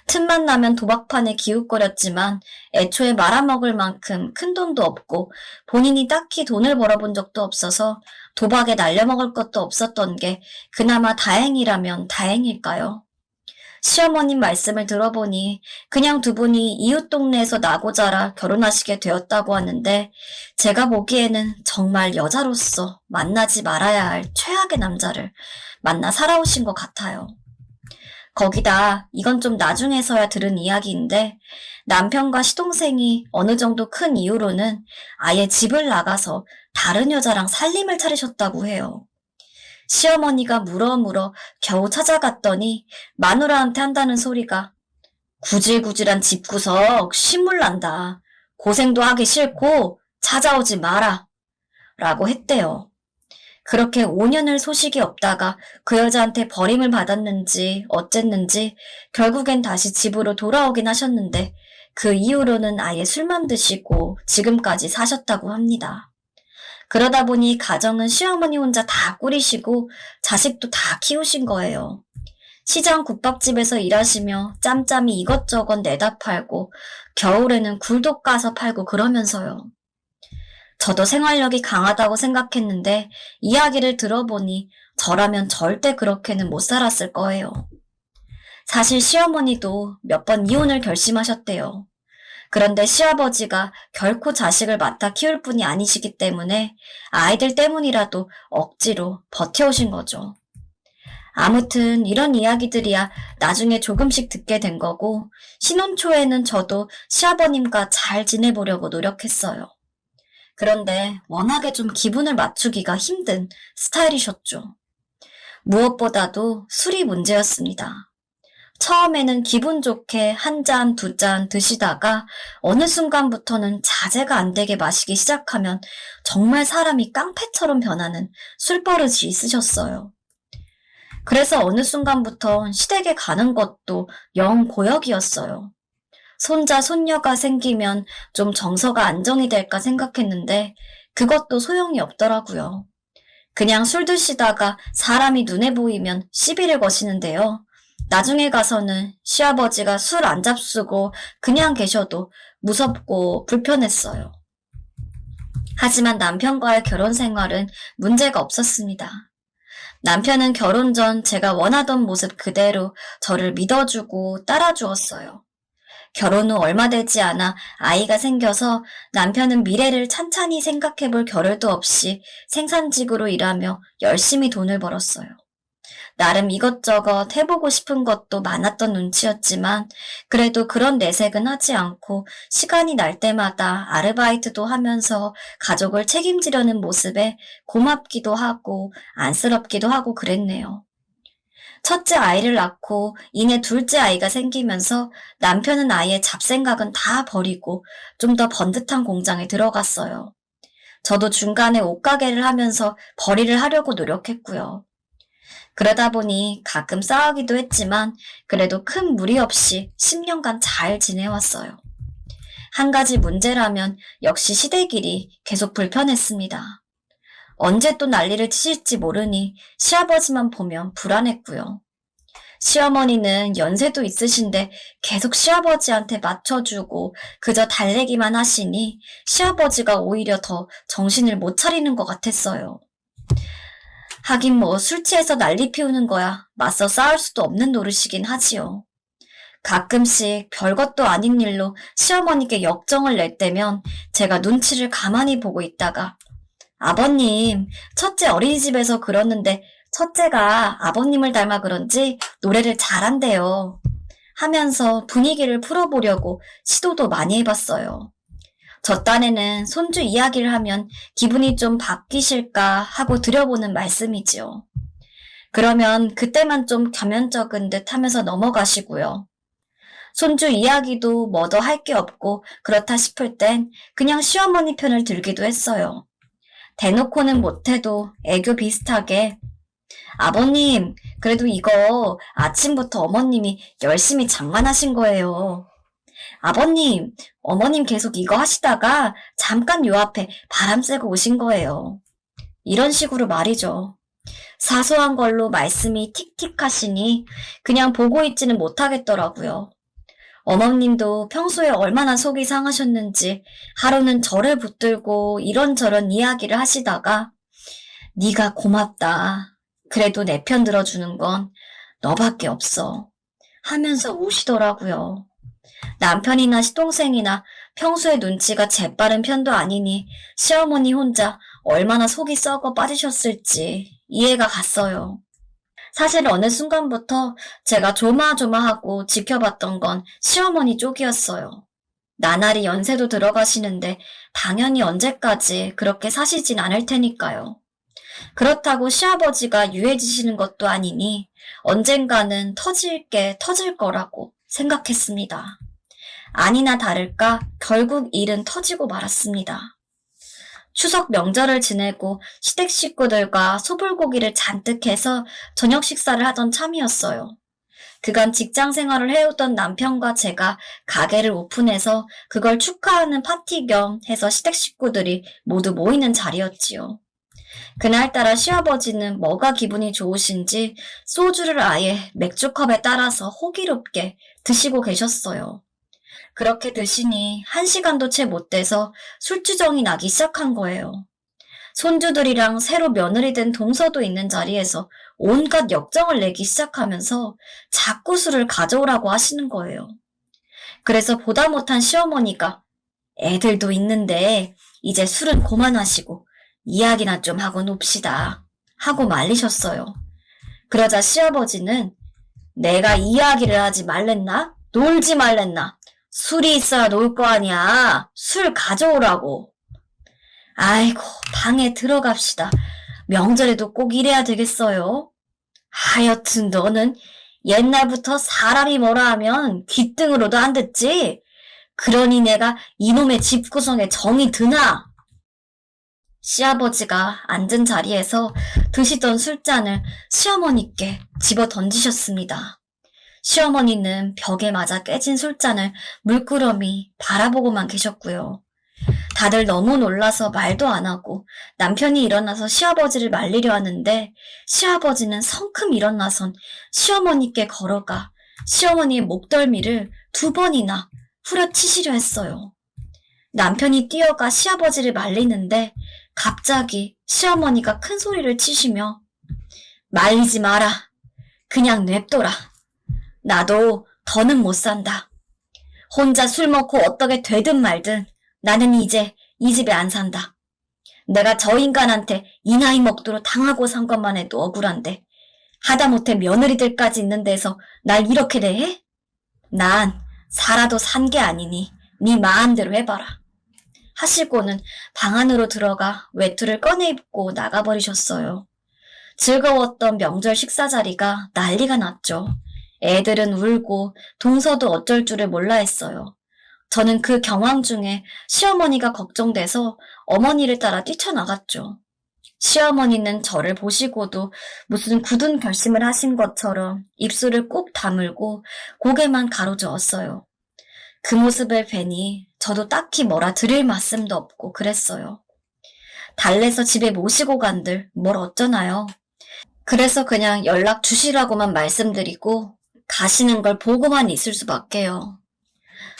틈만 나면 도박판에 기웃거렸지만 애초에 말아먹을 만큼 큰 돈도 없고 본인이 딱히 돈을 벌어본 적도 없어서 도박에 날려먹을 것도 없었던 게 그나마 다행이라면 다행일까요? 시어머님 말씀을 들어보니 그냥 두 분이 이웃 동네에서 나고 자라 결혼하시게 되었다고 하는데 제가 보기에는 정말 여자로서 만나지 말아야 할 최악의 남자를 만나 살아오신 것 같아요. 거기다 이건 좀 나중에서야 들은 이야기인데 남편과 시동생이 어느 정도 큰 이유로는 아예 집을 나가서 다른 여자랑 살림을 차리셨다고 해요. 시어머니가 물어 겨우 찾아갔더니 마누라한테 한다는 소리가 구질구질한 집구석 신물난다. 고생도 하기 싫고 찾아오지 마라. 라고 했대요. 그렇게 5년을 소식이 없다가 그 여자한테 버림을 받았는지 어쨌는지 결국엔 다시 집으로 돌아오긴 하셨는데 그 이후로는 아예 술만 드시고 지금까지 사셨다고 합니다. 그러다 보니 가정은 시어머니 혼자 다 꾸리시고 자식도 다 키우신 거예요. 시장 국밥집에서 일하시며 짬짬이 이것저것 내다 팔고 겨울에는 굴도 까서 팔고 그러면서요. 저도 생활력이 강하다고 생각했는데 이야기를 들어보니 저라면 절대 그렇게는 못 살았을 거예요. 사실 시어머니도 몇 번 이혼을 결심하셨대요. 그런데 시아버지가 결코 자식을 맡아 키울 분이 아니시기 때문에 아이들 때문이라도 억지로 버텨오신 거죠. 아무튼 이런 이야기들이야 나중에 조금씩 듣게 된 거고 신혼 초에는 저도 시아버님과 잘 지내보려고 노력했어요. 그런데 워낙에 좀 기분을 맞추기가 힘든 스타일이셨죠. 무엇보다도 술이 문제였습니다. 처음에는 기분 좋게 한 잔, 두 잔 드시다가 어느 순간부터는 자제가 안 되게 마시기 시작하면 정말 사람이 깡패처럼 변하는 술버릇이 있으셨어요. 그래서 어느 순간부터 시댁에 가는 것도 영 고역이었어요. 손자, 손녀가 생기면 좀 정서가 안정이 될까 생각했는데 그것도 소용이 없더라고요. 그냥 술 드시다가 사람이 눈에 보이면 시비를 거시는데요. 나중에 가서는 시아버지가 술 안 잡수고 그냥 계셔도 무섭고 불편했어요. 하지만 남편과의 결혼 생활은 문제가 없었습니다. 남편은 결혼 전 제가 원하던 모습 그대로 저를 믿어주고 따라주었어요. 결혼 후 얼마 되지 않아 아이가 생겨서 남편은 미래를 찬찬히 생각해볼 겨를도 없이 생산직으로 일하며 열심히 돈을 벌었어요. 나름 이것저것 해보고 싶은 것도 많았던 눈치였지만 그래도 그런 내색은 하지 않고 시간이 날 때마다 아르바이트도 하면서 가족을 책임지려는 모습에 고맙기도 하고 안쓰럽기도 하고 그랬네요. 첫째 아이를 낳고 이내 둘째 아이가 생기면서 남편은 아예 잡생각은 다 버리고 좀 더 번듯한 공장에 들어갔어요. 저도 중간에 옷가게를 하면서 벌이를 하려고 노력했고요. 그러다 보니 가끔 싸우기도 했지만 그래도 큰 무리 없이 10년간 잘 지내왔어요. 한 가지 문제라면 역시 시댁일이 계속 불편했습니다. 언제 또 난리를 치실지 모르니 시아버지만 보면 불안했고요. 시어머니는 연세도 있으신데 계속 시아버지한테 맞춰주고 그저 달래기만 하시니 시아버지가 오히려 더 정신을 못 차리는 것 같았어요. 하긴 뭐 술 취해서 난리 피우는 거야 맞서 싸울 수도 없는 노릇이긴 하지요. 가끔씩 별것도 아닌 일로 시어머니께 역정을 낼 때면 제가 눈치를 가만히 보고 있다가 아버님, 첫째 어린이집에서 그러는데 첫째가 아버님을 닮아 그런지 노래를 잘한대요. 하면서 분위기를 풀어보려고 시도도 많이 해봤어요. 저 딴에는 손주 이야기를 하면 기분이 좀 바뀌실까 하고 들여보는 말씀이지요. 그러면 그때만 좀 겸연쩍은 듯 하면서 넘어가시고요. 손주 이야기도 뭐 더 할 게 없고 그렇다 싶을 땐 그냥 시어머니 편을 들기도 했어요. 대놓고는 못해도 애교 비슷하게 아버님, 그래도 이거 아침부터 어머님이 열심히 장만하신 거예요. 아버님, 어머님 계속 이거 하시다가 잠깐 요 앞에 바람 쐬고 오신 거예요. 이런 식으로 말이죠. 사소한 걸로 말씀이 틱틱 하시니 그냥 보고 있지는 못하겠더라고요. 어머님도 평소에 얼마나 속이 상하셨는지 하루는 저를 붙들고 이런저런 이야기를 하시다가 네가 고맙다. 그래도 내 편 들어주는 건 너밖에 없어. 하면서 우시더라고요. 남편이나 시동생이나 평소에 눈치가 재빠른 편도 아니니 시어머니 혼자 얼마나 속이 썩어 빠지셨을지 이해가 갔어요. 사실 어느 순간부터 제가 조마조마하고 지켜봤던 건 시어머니 쪽이었어요. 나날이 연세도 들어가시는데 당연히 언제까지 그렇게 사시진 않을 테니까요. 그렇다고 시아버지가 유해지시는 것도 아니니 언젠가는 터질 게 터질 거라고 생각했습니다. 아니나 다를까 결국 일은 터지고 말았습니다. 추석 명절을 지내고 시댁 식구들과 소불고기를 잔뜩 해서 저녁 식사를 하던 참이었어요. 그간 직장 생활을 해오던 남편과 제가 가게를 오픈해서 그걸 축하하는 파티 겸 해서 시댁 식구들이 모두 모이는 자리였지요. 그날따라 시아버지는 뭐가 기분이 좋으신지 소주를 아예 맥주컵에 따라서 호기롭게 드시고 계셨어요. 그렇게 드시니 1시간도 채 못 돼서 술주정이 나기 시작한 거예요. 손주들이랑 새로 며느리 된 동서도 있는 자리에서 온갖 역정을 내기 시작하면서 자꾸 술을 가져오라고 하시는 거예요. 그래서 보다 못한 시어머니가 애들도 있는데 이제 술은 그만하시고 이야기나 좀 하고 놉시다 하고 말리셨어요. 그러자 시아버지는 내가 이야기를 하지 말랬나? 놀지 말랬나? 술이 있어야 놀 거 아니야. 술 가져오라고. 아이고, 방에 들어갑시다. 명절에도 꼭 이래야 되겠어요? 하여튼 너는 옛날부터 사람이 뭐라 하면 귓등으로도 안 듣지? 그러니 내가 이놈의 집구석에 정이 드나? 시아버지가 앉은 자리에서 드시던 술잔을 시어머니께 집어 던지셨습니다. 시어머니는 벽에 맞아 깨진 술잔을 물끄러미 바라보고만 계셨고요. 다들 너무 놀라서 말도 안 하고 남편이 일어나서 시아버지를 말리려 하는데 시아버지는 성큼 일어나선 시어머니께 걸어가 시어머니의 목덜미를 2번이나 후려치시려 했어요. 남편이 뛰어가 시아버지를 말리는데 갑자기 시어머니가 큰 소리를 치시며 말리지 마라. 그냥 냅둬라. 나도 더는 못 산다. 혼자 술 먹고 어떻게 되든 말든 나는 이제 이 집에 안 산다. 내가 저 인간한테 이 나이 먹도록 당하고 산 것만 해도 억울한데 하다못해 며느리들까지 있는 데서 날 이렇게 대해? 난 살아도 산 게 아니니 네 마음대로 해봐라. 하시고는 방 안으로 들어가 외투를 꺼내 입고 나가버리셨어요. 즐거웠던 명절 식사 자리가 난리가 났죠. 애들은 울고 동서도 어쩔 줄을 몰라 했어요. 저는 그 경황 중에 시어머니가 걱정돼서 어머니를 따라 뛰쳐나갔죠. 시어머니는 저를 보시고도 무슨 굳은 결심을 하신 것처럼 입술을 꼭 다물고 고개만 가로저었어요. 그 모습을 뵈니 저도 딱히 뭐라 드릴 말씀도 없고 그랬어요. 달래서 집에 모시고 간들 뭘 어쩌나요? 그래서 그냥 연락 주시라고만 말씀드리고 가시는 걸 보고만 있을 수밖에요.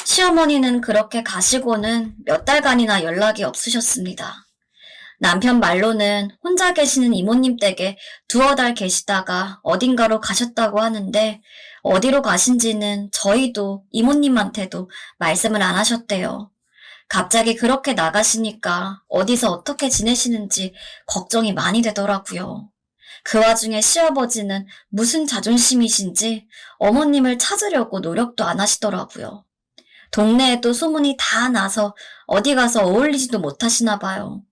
시어머니는 그렇게 가시고는 몇 달간이나 연락이 없으셨습니다. 남편 말로는 혼자 계시는 이모님 댁에 2-달 계시다가 어딘가로 가셨다고 하는데 어디로 가신지는 저희도 이모님한테도 말씀을 안 하셨대요. 갑자기 그렇게 나가시니까 어디서 어떻게 지내시는지 걱정이 많이 되더라고요. 그 와중에 시아버지는 무슨 자존심이신지 어머님을 찾으려고 노력도 안 하시더라고요. 동네에도 소문이 다 나서 어디 가서 어울리지도 못하시나 봐요.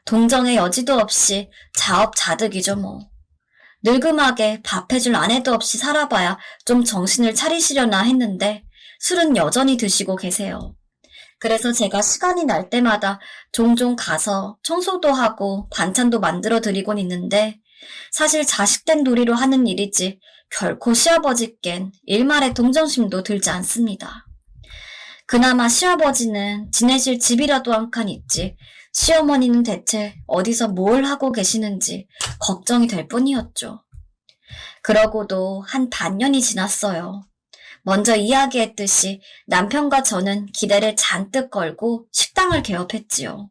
동정의 여지도 없이 자업자득이죠 뭐. 늙음하게 밥 해줄 아내도 없이 살아봐야 좀 정신을 차리시려나 했는데 술은 여전히 드시고 계세요. 그래서 제가 시간이 날 때마다 종종 가서 청소도 하고 반찬도 만들어 드리곤 있는데 사실 자식된 도리로 하는 일이지 결코 시아버지껜 일말의 동정심도 들지 않습니다. 그나마 시아버지는 지내실 집이라도 한 칸 있지 시어머니는 대체 어디서 뭘 하고 계시는지 걱정이 될 뿐이었죠. 그러고도 한 반년이 지났어요. 먼저 이야기했듯이 남편과 저는 기대를 잔뜩 걸고 식당을 개업했지요.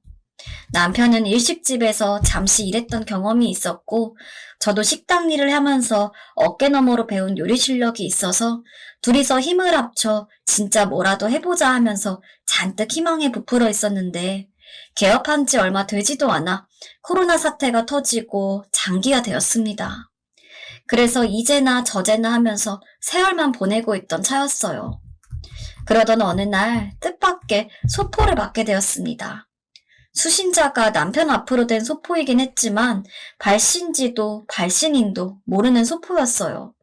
남편은 일식집에서 잠시 일했던 경험이 있었고 저도 식당 일을 하면서 어깨너머로 배운 요리 실력이 있어서 둘이서 힘을 합쳐 진짜 뭐라도 해보자 하면서 잔뜩 희망에 부풀어 있었는데 개업한 지 얼마 되지도 않아 코로나 사태가 터지고 장기가 되었습니다. 그래서 이제나 저제나 하면서 세월만 보내고 있던 차였어요. 그러던 어느 날 뜻밖의 소포를 받게 되었습니다. 수신자가 남편 앞으로 된 소포이긴 했지만 발신지도 발신인도 모르는 소포였어요.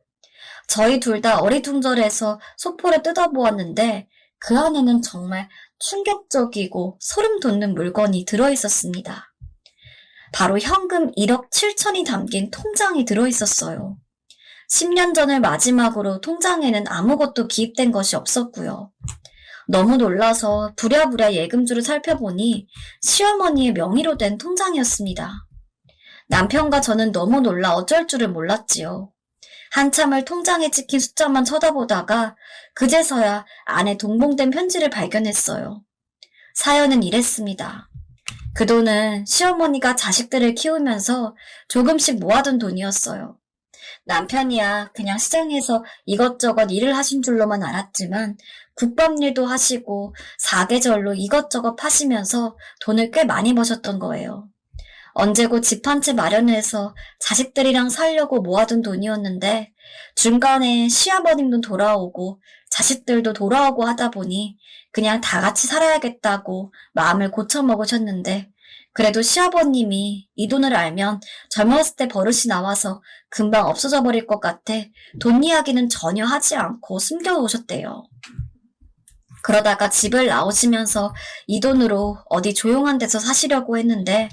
저희 둘 다 어리둥절해서 소포를 뜯어보았는데 그 안에는 정말 충격적이고 소름 돋는 물건이 들어있었습니다. 바로 현금 1억 7천이 담긴 통장이 들어있었어요. 10년 전을 마지막으로 통장에는 아무것도 기입된 것이 없었고요. 너무 놀라서 부랴부랴 예금주를 살펴보니 시어머니의 명의로 된 통장이었습니다. 남편과 저는 너무 놀라 어쩔 줄을 몰랐지요. 한참을 통장에 찍힌 숫자만 쳐다보다가 그제서야 안에 동봉된 편지를 발견했어요. 사연은 이랬습니다. 그 돈은 시어머니가 자식들을 키우면서 조금씩 모아둔 돈이었어요. 남편이야 그냥 시장에서 이것저것 일을 하신 줄로만 알았지만 국밥일도 하시고 사계절로 이것저것 파시면서 돈을 꽤 많이 버셨던 거예요. 언제고 집 한 채 마련해서 자식들이랑 살려고 모아둔 돈이었는데 중간에 시아버님도 돌아오고 자식들도 돌아오고 하다 보니 그냥 다 같이 살아야겠다고 마음을 고쳐먹으셨는데 그래도 시아버님이 이 돈을 알면 젊었을 때 버릇이 나와서 금방 없어져 버릴 것 같아 돈 이야기는 전혀 하지 않고 숨겨오셨대요. 그러다가 집을 나오시면서 이 돈으로 어디 조용한 데서 사시려고 했는데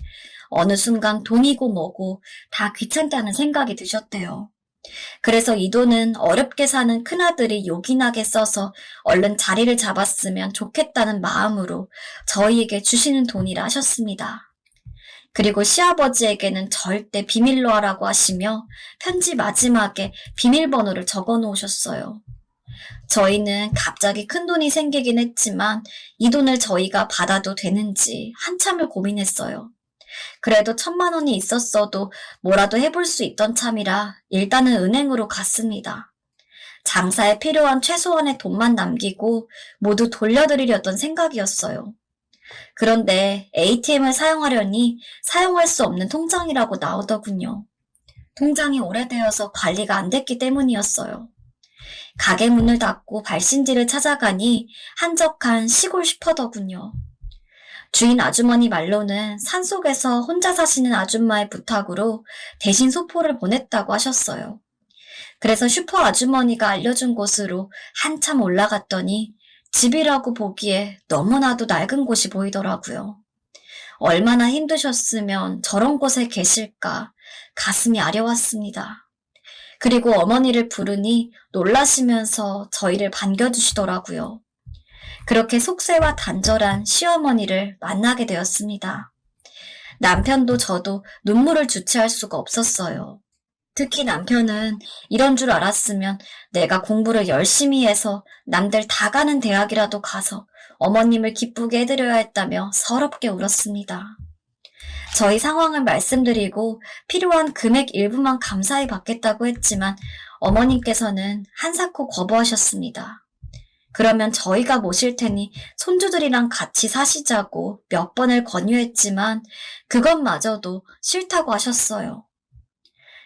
어느 순간 돈이고 뭐고 다 귀찮다는 생각이 드셨대요. 그래서 이 돈은 어렵게 사는 큰아들이 요긴하게 써서 얼른 자리를 잡았으면 좋겠다는 마음으로 저희에게 주시는 돈이라 하셨습니다. 그리고 시아버지에게는 절대 비밀로 하라고 하시며 편지 마지막에 비밀번호를 적어 놓으셨어요. 저희는 갑자기 큰 돈이 생기긴 했지만 이 돈을 저희가 받아도 되는지 한참을 고민했어요. 그래도 1,000만 원이 있었어도 뭐라도 해볼 수 있던 참이라 일단은 은행으로 갔습니다. 장사에 필요한 최소한의 돈만 남기고 모두 돌려드리려던 생각이었어요. 그런데 ATM을 사용하려니 사용할 수 없는 통장이라고 나오더군요. 통장이 오래되어서 관리가 안 됐기 때문이었어요. 가게 문을 닫고 발신지를 찾아가니 한적한 시골 슈퍼더군요. 주인 아주머니 말로는 산속에서 혼자 사시는 아줌마의 부탁으로 대신 소포를 보냈다고 하셨어요. 그래서 슈퍼 아주머니가 알려준 곳으로 한참 올라갔더니 집이라고 보기에 너무나도 낡은 곳이 보이더라고요. 얼마나 힘드셨으면 저런 곳에 계실까 가슴이 아려왔습니다. 그리고 어머니를 부르니 놀라시면서 저희를 반겨주시더라고요. 그렇게 속세와 단절한 시어머니를 만나게 되었습니다. 남편도 저도 눈물을 주체할 수가 없었어요. 특히 남편은 이런 줄 알았으면 내가 공부를 열심히 해서 남들 다 가는 대학이라도 가서 어머님을 기쁘게 해드려야 했다며 서럽게 울었습니다. 저희 상황을 말씀드리고 필요한 금액 일부만 감사히 받겠다고 했지만 어머님께서는 한사코 거부하셨습니다. 그러면 저희가 모실 테니 손주들이랑 같이 사시자고 몇 번을 권유했지만 그것마저도 싫다고 하셨어요.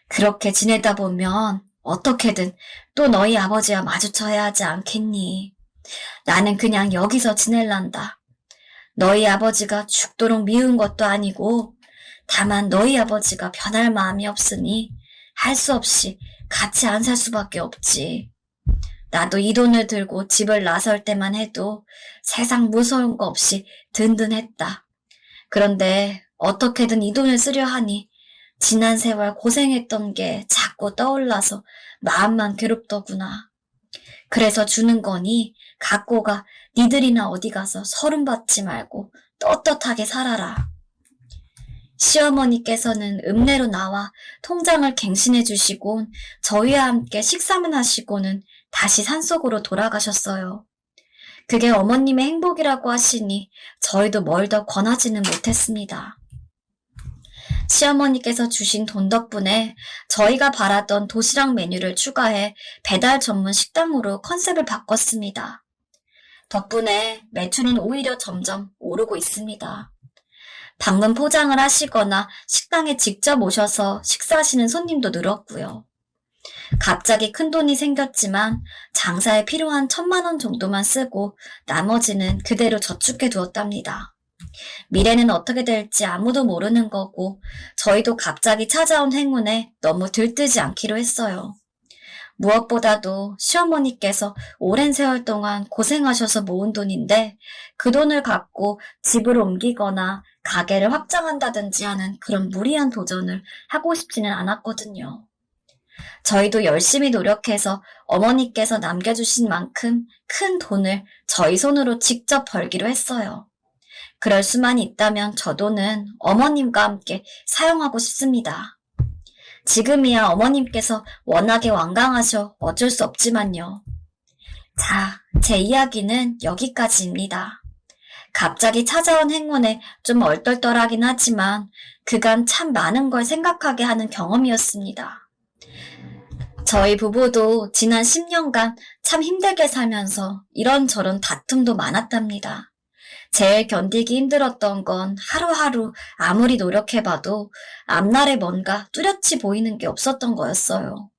그렇게 지내다 보면 어떻게든 또 너희 아버지와 마주쳐야 하지 않겠니? 나는 그냥 여기서 지낼란다. 너희 아버지가 죽도록 미운 것도 아니고 다만 너희 아버지가 변할 마음이 없으니 할 수 없이 같이 안 살 수밖에 없지. 나도 이 돈을 들고 집을 나설 때만 해도 세상 무서운 거 없이 든든했다. 그런데 어떻게든 이 돈을 쓰려 하니 지난 세월 고생했던 게 자꾸 떠올라서 마음만 괴롭더구나. 그래서 주는 거니 갖고 가 니들이나 어디 가서 서름 받지 말고 떳떳하게 살아라. 시어머니께서는 읍내로 나와 통장을 갱신해 주시곤 저희와 함께 식사만 하시고는 다시 산속으로 돌아가셨어요. 그게 어머님의 행복이라고 하시니 저희도 뭘 더 권하지는 못했습니다. 시어머니께서 주신 돈 덕분에 저희가 바라던 도시락 메뉴를 추가해 배달 전문 식당으로 컨셉을 바꿨습니다. 덕분에 매출은 오히려 점점 오르고 있습니다. 방문 포장을 하시거나 식당에 직접 오셔서 식사하시는 손님도 늘었고요. 갑자기 큰 돈이 생겼지만 장사에 필요한 1,000만 원 정도만 쓰고 나머지는 그대로 저축해 두었답니다. 미래는 어떻게 될지 아무도 모르는 거고 저희도 갑자기 찾아온 행운에 너무 들뜨지 않기로 했어요. 무엇보다도 시어머니께서 오랜 세월 동안 고생하셔서 모은 돈인데 그 돈을 갖고 집을 옮기거나 가게를 확장한다든지 하는 그런 무리한 도전을 하고 싶지는 않았거든요. 저희도 열심히 노력해서 어머니께서 남겨주신 만큼 큰 돈을 저희 손으로 직접 벌기로 했어요. 그럴 수만 있다면 저 돈은 어머님과 함께 사용하고 싶습니다. 지금이야 어머님께서 워낙에 완강하셔 어쩔 수 없지만요. 자, 제 이야기는 여기까지입니다. 갑자기 찾아온 행운에 좀 얼떨떨하긴 하지만 그간 참 많은 걸 생각하게 하는 경험이었습니다. 저희 부부도 지난 10년간 참 힘들게 살면서 이런저런 다툼도 많았답니다. 제일 견디기 힘들었던 건 하루하루 아무리 노력해봐도 앞날에 뭔가 뚜렷이 보이는 게 없었던 거였어요.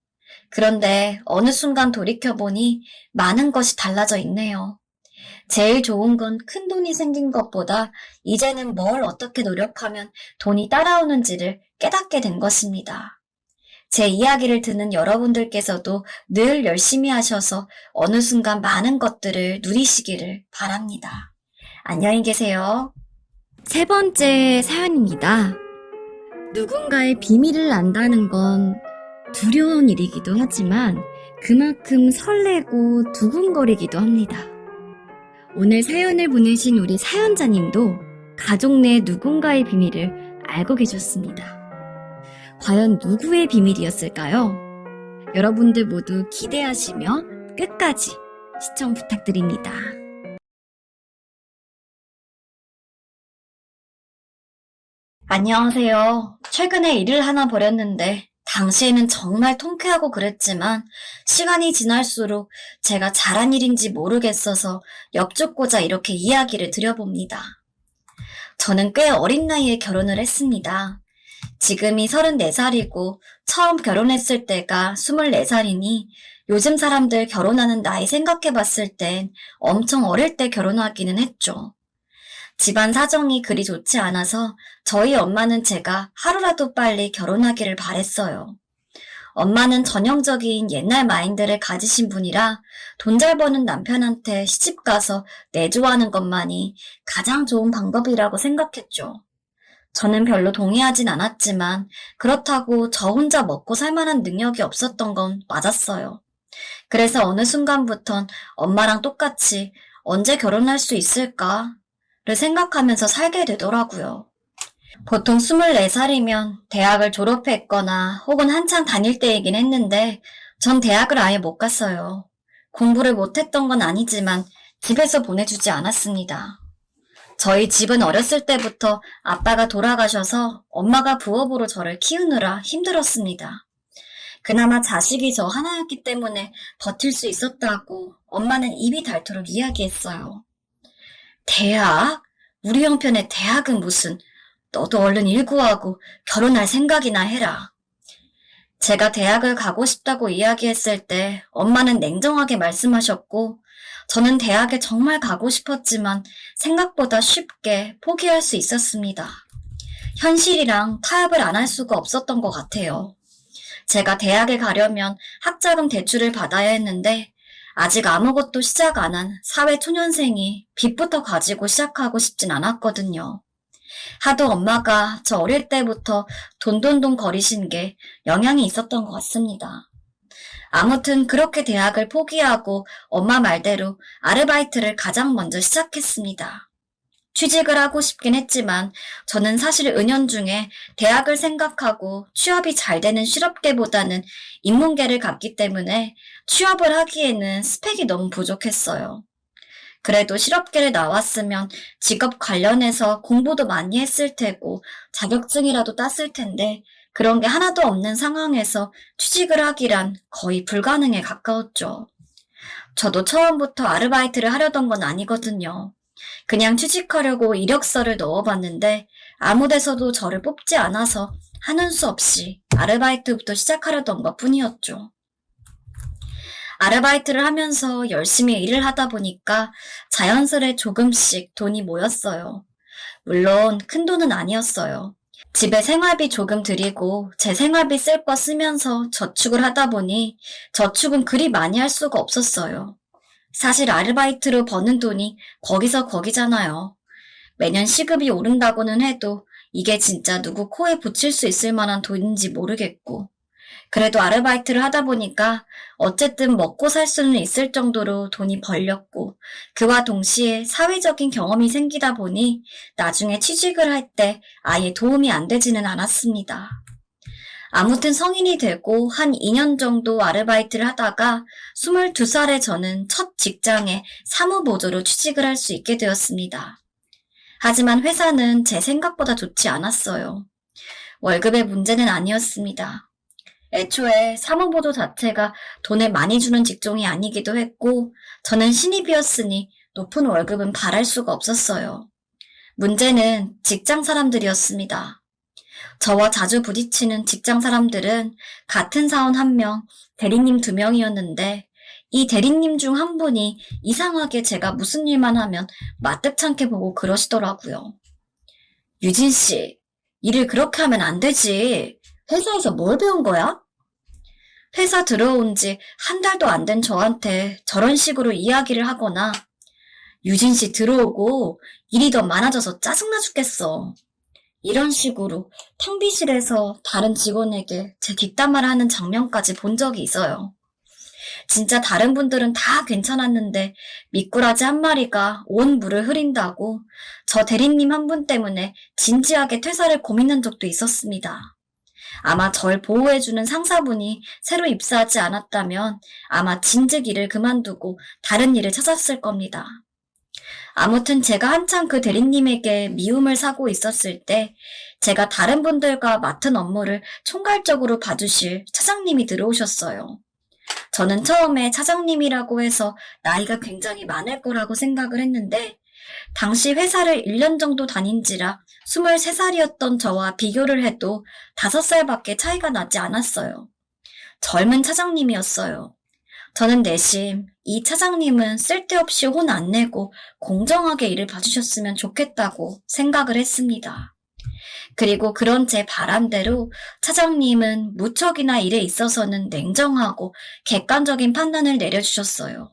그런데 어느 순간 돌이켜보니 많은 것이 달라져 있네요. 제일 좋은 건 큰 돈이 생긴 것보다 이제는 뭘 어떻게 노력하면 돈이 따라오는지를 깨닫게 된 것입니다. 제 이야기를 듣는 여러분들께서도 늘 열심히 하셔서 어느 순간 많은 것들을 누리시기를 바랍니다. 안녕히 계세요. 세 번째 사연입니다. 누군가의 비밀을 안다는 건 두려운 일이기도 하지만 그만큼 설레고 두근거리기도 합니다. 오늘 사연을 보내신 우리 사연자님도 가족 내 누군가의 비밀을 알고 계셨습니다. 과연 누구의 비밀이었을까요? 여러분들 모두 기대하시며 끝까지 시청 부탁드립니다. 안녕하세요. 최근에 일을 하나 벌였는데 당시에는 정말 통쾌하고 그랬지만 시간이 지날수록 제가 잘한 일인지 모르겠어서 엽죽고자 이렇게 이야기를 드려봅니다. 저는 꽤 어린 나이에 결혼을 했습니다. 지금이 34살이고 처음 결혼했을 때가 24살이니 요즘 사람들 결혼하는 나이 생각해봤을 땐 엄청 어릴 때 결혼하기는 했죠. 집안 사정이 그리 좋지 않아서 저희 엄마는 제가 하루라도 빨리 결혼하기를 바랬어요. 엄마는 전형적인 옛날 마인드를 가지신 분이라 돈 잘 버는 남편한테 시집가서 내조하는 것만이 가장 좋은 방법이라고 생각했죠. 저는 별로 동의하진 않았지만 그렇다고 저 혼자 먹고 살 만한 능력이 없었던 건 맞았어요. 그래서 어느 순간부턴 엄마랑 똑같이 언제 결혼할 수 있을까를 생각하면서 살게 되더라고요. 보통 24살이면 대학을 졸업했거나 혹은 한창 다닐 때이긴 했는데 전 대학을 아예 못 갔어요. 공부를 못했던 건 아니지만 집에서 보내주지 않았습니다. 저희 집은 어렸을 때부터 아빠가 돌아가셔서 엄마가 부업으로 저를 키우느라 힘들었습니다. 그나마 자식이 저 하나였기 때문에 버틸 수 있었다고 엄마는 입이 닳도록 이야기했어요. 대학? 우리 형편의 대학은 무슨, 너도 얼른 일구하고 결혼할 생각이나 해라. 제가 대학을 가고 싶다고 이야기했을 때 엄마는 냉정하게 말씀하셨고 저는 대학에 정말 가고 싶었지만 생각보다 쉽게 포기할 수 있었습니다. 현실이랑 타협을 안 할 수가 없었던 것 같아요. 제가 대학에 가려면 학자금 대출을 받아야 했는데 아직 아무것도 시작 안 한 사회초년생이 빚부터 가지고 시작하고 싶진 않았거든요. 하도 엄마가 저 어릴 때부터 돈돈돈 거리신 게 영향이 있었던 것 같습니다. 아무튼 그렇게 대학을 포기하고 엄마 말대로 아르바이트를 가장 먼저 시작했습니다. 취직을 하고 싶긴 했지만 저는 사실 은연중에 대학을 생각하고 취업이 잘 되는 실업계보다는 인문계를 갔기 때문에 취업을 하기에는 스펙이 너무 부족했어요. 그래도 실업계를 나왔으면 직업 관련해서 공부도 많이 했을 테고 자격증이라도 땄을 텐데 그런 게 하나도 없는 상황에서 취직을 하기란 거의 불가능에 가까웠죠. 저도 처음부터 아르바이트를 하려던 건 아니거든요. 그냥 취직하려고 이력서를 넣어봤는데 아무 데서도 저를 뽑지 않아서 하는 수 없이 아르바이트부터 시작하려던 것 뿐이었죠. 아르바이트를 하면서 열심히 일을 하다 보니까 자연스레 조금씩 돈이 모였어요. 물론 큰 돈은 아니었어요. 집에 생활비 조금 드리고 제 생활비 쓸 거 쓰면서 저축을 하다 보니 저축은 그리 많이 할 수가 없었어요. 사실 아르바이트로 버는 돈이 거기서 거기잖아요. 매년 시급이 오른다고는 해도 이게 진짜 누구 코에 붙일 수 있을 만한 돈인지 모르겠고 그래도 아르바이트를 하다 보니까 어쨌든 먹고 살 수는 있을 정도로 돈이 벌렸고 그와 동시에 사회적인 경험이 생기다 보니 나중에 취직을 할 때 아예 도움이 안 되지는 않았습니다. 아무튼 성인이 되고 한 2년 정도 아르바이트를 하다가 22살에 저는 첫 직장에 사무보조로 취직을 할 수 있게 되었습니다. 하지만 회사는 제 생각보다 좋지 않았어요. 월급의 문제는 아니었습니다. 애초에 사무보조 자체가 돈을 많이 주는 직종이 아니기도 했고 저는 신입이었으니 높은 월급은 바랄 수가 없었어요. 문제는 직장 사람들이었습니다. 저와 자주 부딪히는 직장 사람들은 같은 사원 1명, 대리님 2명이었는데 이 대리님 중 한 분이 이상하게 제가 무슨 일만 하면 마뜩찮게 보고 그러시더라고요. 유진 씨, 일을 그렇게 하면 안 되지. 회사에서 뭘 배운 거야? 회사 들어온 지 한 달도 안 된 저한테 저런 식으로 이야기를 하거나 유진 씨 들어오고 일이 더 많아져서 짜증나 죽겠어. 이런 식으로 탕비실에서 다른 직원에게 제 뒷담화를 하는 장면까지 본 적이 있어요. 진짜 다른 분들은 다 괜찮았는데 미꾸라지 한 마리가 온 물을 흐린다고 저 대리님 한 분 때문에 진지하게 퇴사를 고민한 적도 있었습니다. 아마 절 보호해주는 상사분이 새로 입사하지 않았다면 아마 진즉 일을 그만두고 다른 일을 찾았을 겁니다. 아무튼 제가 한창 그 대리님에게 미움을 사고 있었을 때 제가 다른 분들과 맡은 업무를 총괄적으로 봐주실 차장님이 들어오셨어요. 저는 처음에 차장님이라고 해서 나이가 굉장히 많을 거라고 생각을 했는데 당시 회사를 1년 정도 다닌지라 23살이었던 저와 비교를 해도 5살밖에 차이가 나지 않았어요. 젊은 차장님이었어요. 저는 내심 이 차장님은 쓸데없이 혼 안 내고 공정하게 일을 봐주셨으면 좋겠다고 생각을 했습니다. 그리고 그런 제 바람대로 차장님은 무척이나 일에 있어서는 냉정하고 객관적인 판단을 내려주셨어요.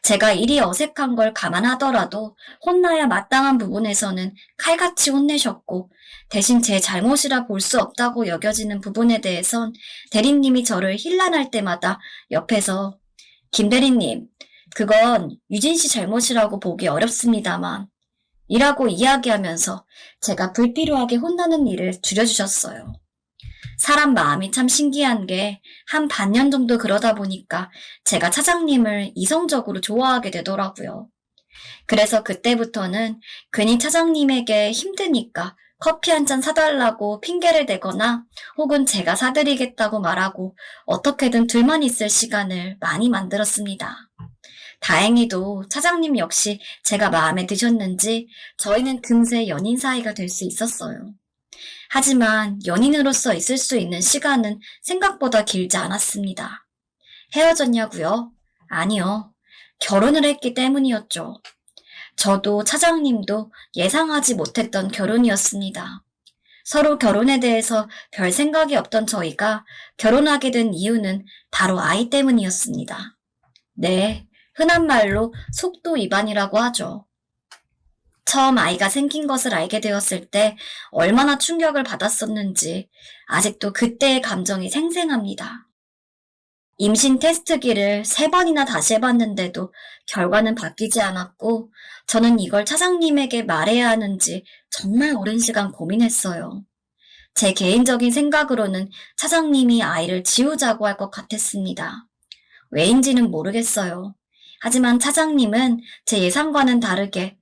제가 일이 어색한 걸 감안하더라도 혼나야 마땅한 부분에서는 칼같이 혼내셨고 대신 제 잘못이라 볼 수 없다고 여겨지는 부분에 대해선 대리님이 저를 힐난할 때마다 옆에서 김 대리님, 그건 유진 씨 잘못이라고 보기 어렵습니다만 이라고 이야기하면서 제가 불필요하게 혼나는 일을 줄여주셨어요. 사람 마음이 참 신기한 게 한 반년 정도 그러다 보니까 제가 차장님을 이성적으로 좋아하게 되더라고요. 그래서 그때부터는 괜히 차장님에게 힘드니까 커피 한 잔 사달라고 핑계를 대거나 혹은 제가 사드리겠다고 말하고 어떻게든 둘만 있을 시간을 많이 만들었습니다. 다행히도 차장님 역시 제가 마음에 드셨는지 저희는 금세 연인 사이가 될 수 있었어요. 하지만 연인으로서 있을 수 있는 시간은 생각보다 길지 않았습니다. 헤어졌냐고요? 아니요. 결혼을 했기 때문이었죠. 저도 차장님도 예상하지 못했던 결혼이었습니다. 서로 결혼에 대해서 별 생각이 없던 저희가 결혼하게 된 이유는 바로 아이 때문이었습니다. 네, 흔한 말로 속도 위반이라고 하죠. 처음 아이가 생긴 것을 알게 되었을 때 얼마나 충격을 받았었는지 아직도 그때의 감정이 생생합니다. 임신 테스트기를 3번이나 다시 해봤는데도 결과는 바뀌지 않았고 저는 이걸 차장님에게 말해야 하는지 정말 오랜 시간 고민했어요. 제 개인적인 생각으로는 차장님이 아이를 지우자고 할 것 같았습니다. 왜인지는 모르겠어요. 하지만 차장님은 제 예상과는 다르게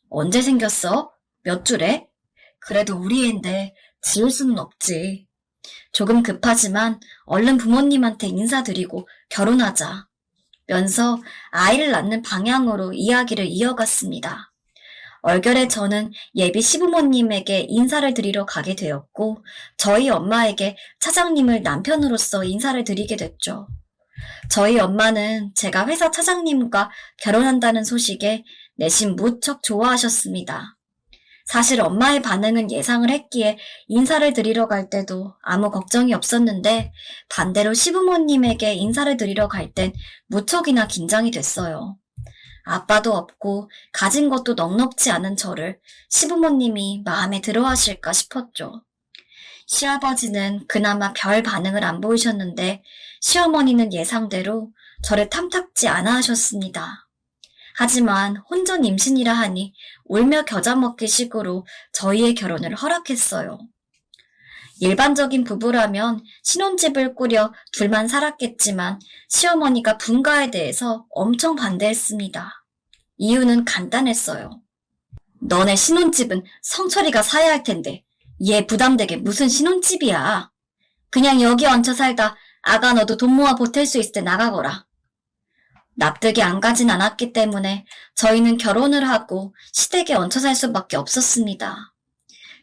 언제 생겼어? 몇 주래? 그래도 우리 애인데 지울 수는 없지. 조금 급하지만 얼른 부모님한테 인사드리고 결혼하자. 면서 아이를 낳는 방향으로 이야기를 이어갔습니다. 얼결에 저는 예비 시부모님에게 인사를 드리러 가게 되었고 저희 엄마에게 차장님을 남편으로서 인사를 드리게 됐죠. 저희 엄마는 제가 회사 차장님과 결혼한다는 소식에 내심 무척 좋아하셨습니다. 사실 엄마의 반응은 예상을 했기에 인사를 드리러 갈 때도 아무 걱정이 없었는데 반대로 시부모님에게 인사를 드리러 갈 땐 무척이나 긴장이 됐어요. 아빠도 없고 가진 것도 넉넉지 않은 저를 시부모님이 마음에 들어 하실까 싶었죠. 시아버지는 그나마 별 반응을 안 보이셨는데 시어머니는 예상대로 저를 탐탁지 않아 하셨습니다. 하지만 혼전 임신이라 하니 울며 겨자 먹기 식으로 저희의 결혼을 허락했어요. 일반적인 부부라면 신혼집을 꾸려 둘만 살았겠지만 시어머니가 분가에 대해서 엄청 반대했습니다. 이유는 간단했어요. 너네 신혼집은 성철이가 사야 할 텐데 얘 부담되게 무슨 신혼집이야. 그냥 여기 얹혀 살다 아가 너도 돈 모아 보탤 수 있을 때 나가거라. 납득이 안 가진 않았기 때문에 저희는 결혼을 하고 시댁에 얹혀 살 수밖에 없었습니다.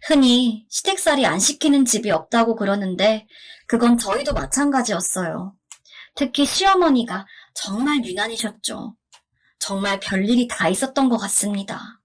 흔히 시댁살이 안 시키는 집이 없다고 그러는데 그건 저희도 마찬가지였어요. 특히 시어머니가 정말 유난이셨죠. 정말 별일이 다 있었던 것 같습니다.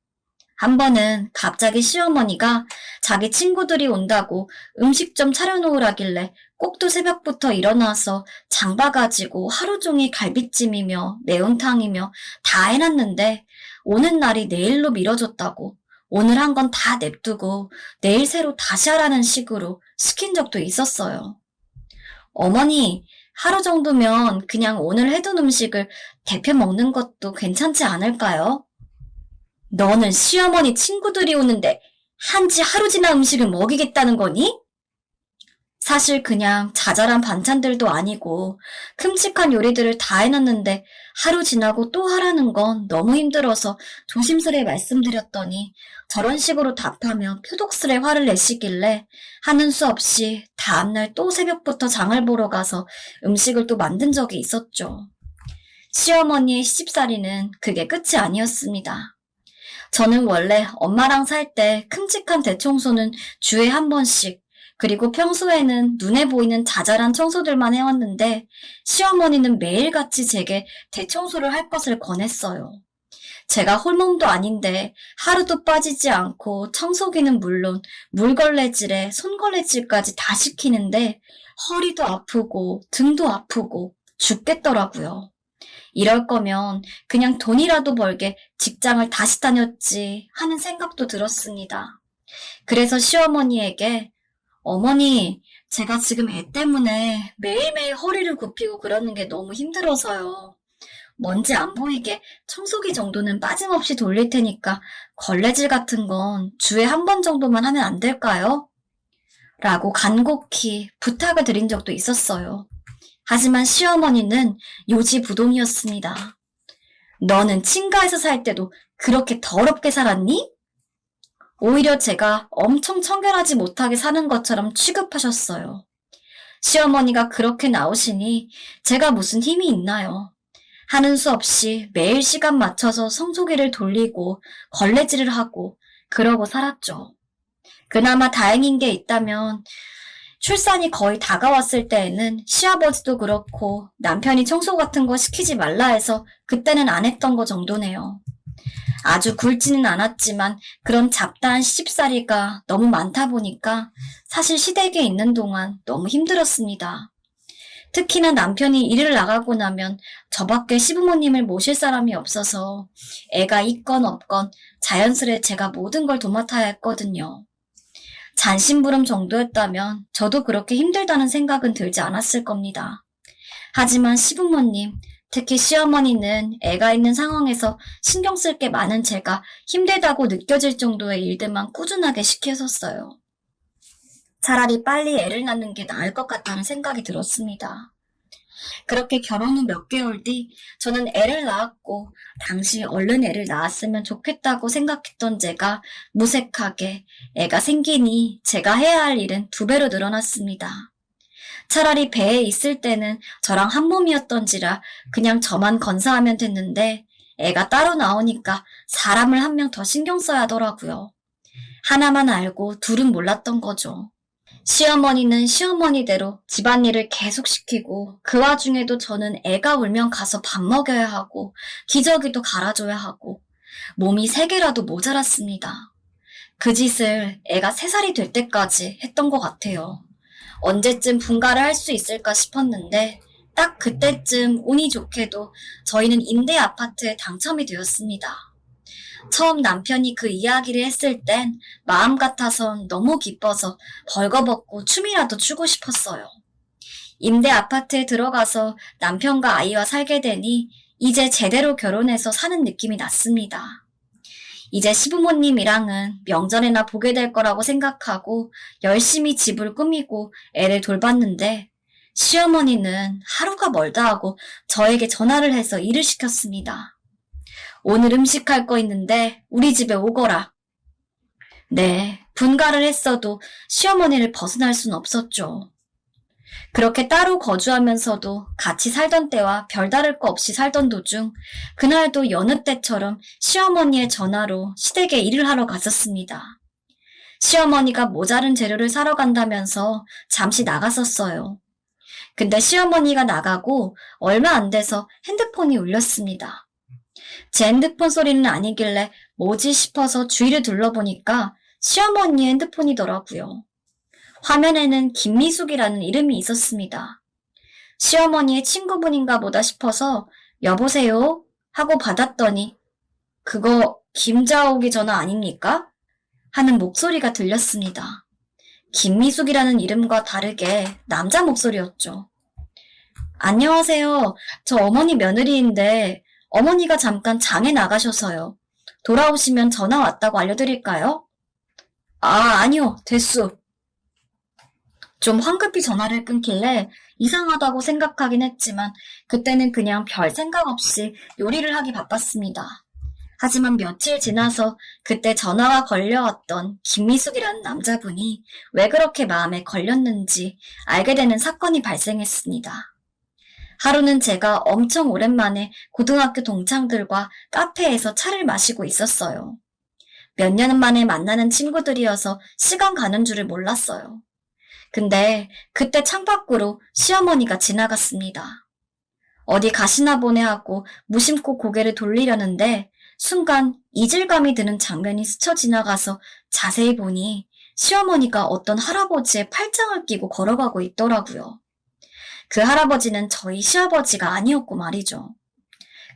한 번은 갑자기 시어머니가 자기 친구들이 온다고 음식 좀 차려놓으라길래 꼭두 새벽부터 일어나서 장 봐가지고 하루 종일 갈비찜이며 매운탕이며 다 해놨는데 오는 날이 내일로 미뤄졌다고 오늘 한 건 다 냅두고 내일 새로 다시 하라는 식으로 시킨 적도 있었어요. 어머니, 하루 정도면 그냥 오늘 해둔 음식을 데펴 먹는 것도 괜찮지 않을까요? 너는 시어머니 친구들이 오는데 한지 하루 지난 음식을 먹이겠다는 거니? 사실 그냥 자잘한 반찬들도 아니고 큼직한 요리들을 다 해놨는데 하루 지나고 또 하라는 건 너무 힘들어서 조심스레 말씀드렸더니 저런 식으로 답하며 표독스레 화를 내시길래 하는 수 없이 다음날 또 새벽부터 장을 보러 가서 음식을 또 만든 적이 있었죠. 시어머니의 시집살이는 그게 끝이 아니었습니다. 저는 원래 엄마랑 살 때 큼직한 대청소는 주에 한 번씩 그리고 평소에는 눈에 보이는 자잘한 청소들만 해왔는데 시어머니는 매일같이 제게 대청소를 할 것을 권했어요. 제가 홀몸도 아닌데 하루도 빠지지 않고 청소기는 물론 물걸레질에 손걸레질까지 다 시키는데 허리도 아프고 등도 아프고 죽겠더라고요. 이럴 거면 그냥 돈이라도 벌게 직장을 다시 다녔지 하는 생각도 들었습니다. 그래서 시어머니에게 어머니, 제가 지금 애 때문에 매일매일 허리를 굽히고 그러는 게 너무 힘들어서요. 먼지 안 보이게 청소기 정도는 빠짐없이 돌릴 테니까 걸레질 같은 건 주에 한 번 정도만 하면 안 될까요? 라고 간곡히 부탁을 드린 적도 있었어요. 하지만 시어머니는 요지부동이었습니다. 너는 친가에서 살 때도 그렇게 더럽게 살았니? 오히려 제가 엄청 청결하지 못하게 사는 것처럼 취급하셨어요. 시어머니가 그렇게 나오시니 제가 무슨 힘이 있나요? 하는 수 없이 매일 시간 맞춰서 청소기를 돌리고 걸레질을 하고 그러고 살았죠. 그나마 다행인 게 있다면 출산이 거의 다가왔을 때에는 시아버지도 그렇고 남편이 청소 같은 거 시키지 말라 해서 그때는 안 했던 거 정도네요. 아주 굵지는 않았지만 그런 잡다한 시집살이가 너무 많다 보니까 사실 시댁에 있는 동안 너무 힘들었습니다. 특히나 남편이 일을 나가고 나면 저밖에 시부모님을 모실 사람이 없어서 애가 있건 없건 자연스레 제가 모든 걸 도맡아야 했거든요. 잔심부름 정도였다면 저도 그렇게 힘들다는 생각은 들지 않았을 겁니다. 하지만 시부모님, 특히 시어머니는 애가 있는 상황에서 신경 쓸 게 많은 제가 힘들다고 느껴질 정도의 일들만 꾸준하게 시켰었어요. 차라리 빨리 애를 낳는 게 나을 것 같다는 생각이 들었습니다. 그렇게 결혼 후 몇 개월 뒤 저는 애를 낳았고 당시 얼른 애를 낳았으면 좋겠다고 생각했던 제가 무색하게 애가 생기니 제가 해야 할 일은 2배로 늘어났습니다. 차라리 배에 있을 때는 저랑 한 몸이었던지라 그냥 저만 건사하면 됐는데 애가 따로 나오니까 사람을 한 명 더 신경 써야 하더라고요. 하나만 알고 둘은 몰랐던 거죠. 시어머니는 시어머니대로 집안일을 계속 시키고 그 와중에도 저는 애가 울면 가서 밥 먹여야 하고 기저귀도 갈아줘야 하고 몸이 3개라도 모자랐습니다. 그 짓을 애가 3살이 될 때까지 했던 것 같아요. 언제쯤 분가를 할 수 있을까 싶었는데 딱 그때쯤 운이 좋게도 저희는 임대 아파트에 당첨이 되었습니다. 처음 남편이 그 이야기를 했을 땐 마음 같아선 너무 기뻐서 벌거벗고 춤이라도 추고 싶었어요. 임대 아파트에 들어가서 남편과 아이와 살게 되니 이제 제대로 결혼해서 사는 느낌이 났습니다. 이제 시부모님이랑은 명절에나 보게 될 거라고 생각하고 열심히 집을 꾸미고 애를 돌봤는데 시어머니는 하루가 멀다 하고 저에게 전화를 해서 일을 시켰습니다. 오늘 음식할 거 있는데 우리 집에 오거라. 네, 분가를 했어도 시어머니를 벗어날 순 없었죠. 그렇게 따로 거주하면서도 같이 살던 때와 별다를 거 없이 살던 도중 그날도 여느 때처럼 시어머니의 전화로 시댁에 일을 하러 갔었습니다. 시어머니가 모자른 재료를 사러 간다면서 잠시 나갔었어요. 근데 시어머니가 나가고 얼마 안 돼서 핸드폰이 울렸습니다. 제 핸드폰 소리는 아니길래 뭐지 싶어서 주위를 둘러보니까 시어머니의 핸드폰이더라고요. 화면에는 김미숙이라는 이름이 있었습니다. 시어머니의 친구분인가 보다 싶어서 여보세요? 하고 받았더니 그거 김자옥이 전화 아닙니까? 하는 목소리가 들렸습니다. 김미숙이라는 이름과 다르게 남자 목소리였죠. 안녕하세요. 저 어머니 며느리인데 어머니가 잠깐 장에 나가셔서요. 돌아오시면 전화 왔다고 알려드릴까요? 아니요. 됐수. 좀 황급히 전화를 끊길래 이상하다고 생각하긴 했지만 그때는 그냥 별 생각 없이 요리를 하기 바빴습니다. 하지만 며칠 지나서 그때 전화가 걸려왔던 김미숙이라는 남자분이 왜 그렇게 마음에 걸렸는지 알게 되는 사건이 발생했습니다. 하루는 제가 엄청 오랜만에 고등학교 동창들과 카페에서 차를 마시고 있었어요. 몇 년 만에 만나는 친구들이어서 시간 가는 줄을 몰랐어요. 근데 그때 창밖으로 시어머니가 지나갔습니다. 어디 가시나 보네 하고 무심코 고개를 돌리려는데 순간 이질감이 드는 장면이 스쳐 지나가서 자세히 보니 시어머니가 어떤 할아버지의 팔짱을 끼고 걸어가고 있더라고요. 그 할아버지는 저희 시아버지가 아니었고 말이죠.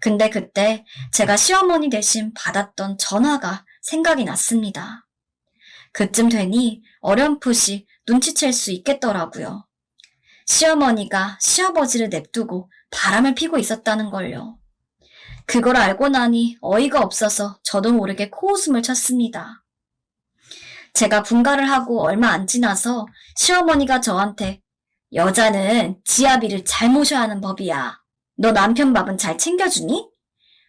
근데 그때 제가 시어머니 대신 받았던 전화가 생각이 났습니다. 그쯤 되니 어렴풋이 눈치챌 수 있겠더라고요. 시어머니가 시아버지를 냅두고 바람을 피고 있었다는 걸요. 그걸 알고 나니 어이가 없어서 저도 모르게 코웃음을 쳤습니다. 제가 분가를 하고 얼마 안 지나서 시어머니가 저한테 여자는 지아비를 잘 모셔야 하는 법이야. 너 남편 밥은 잘 챙겨주니?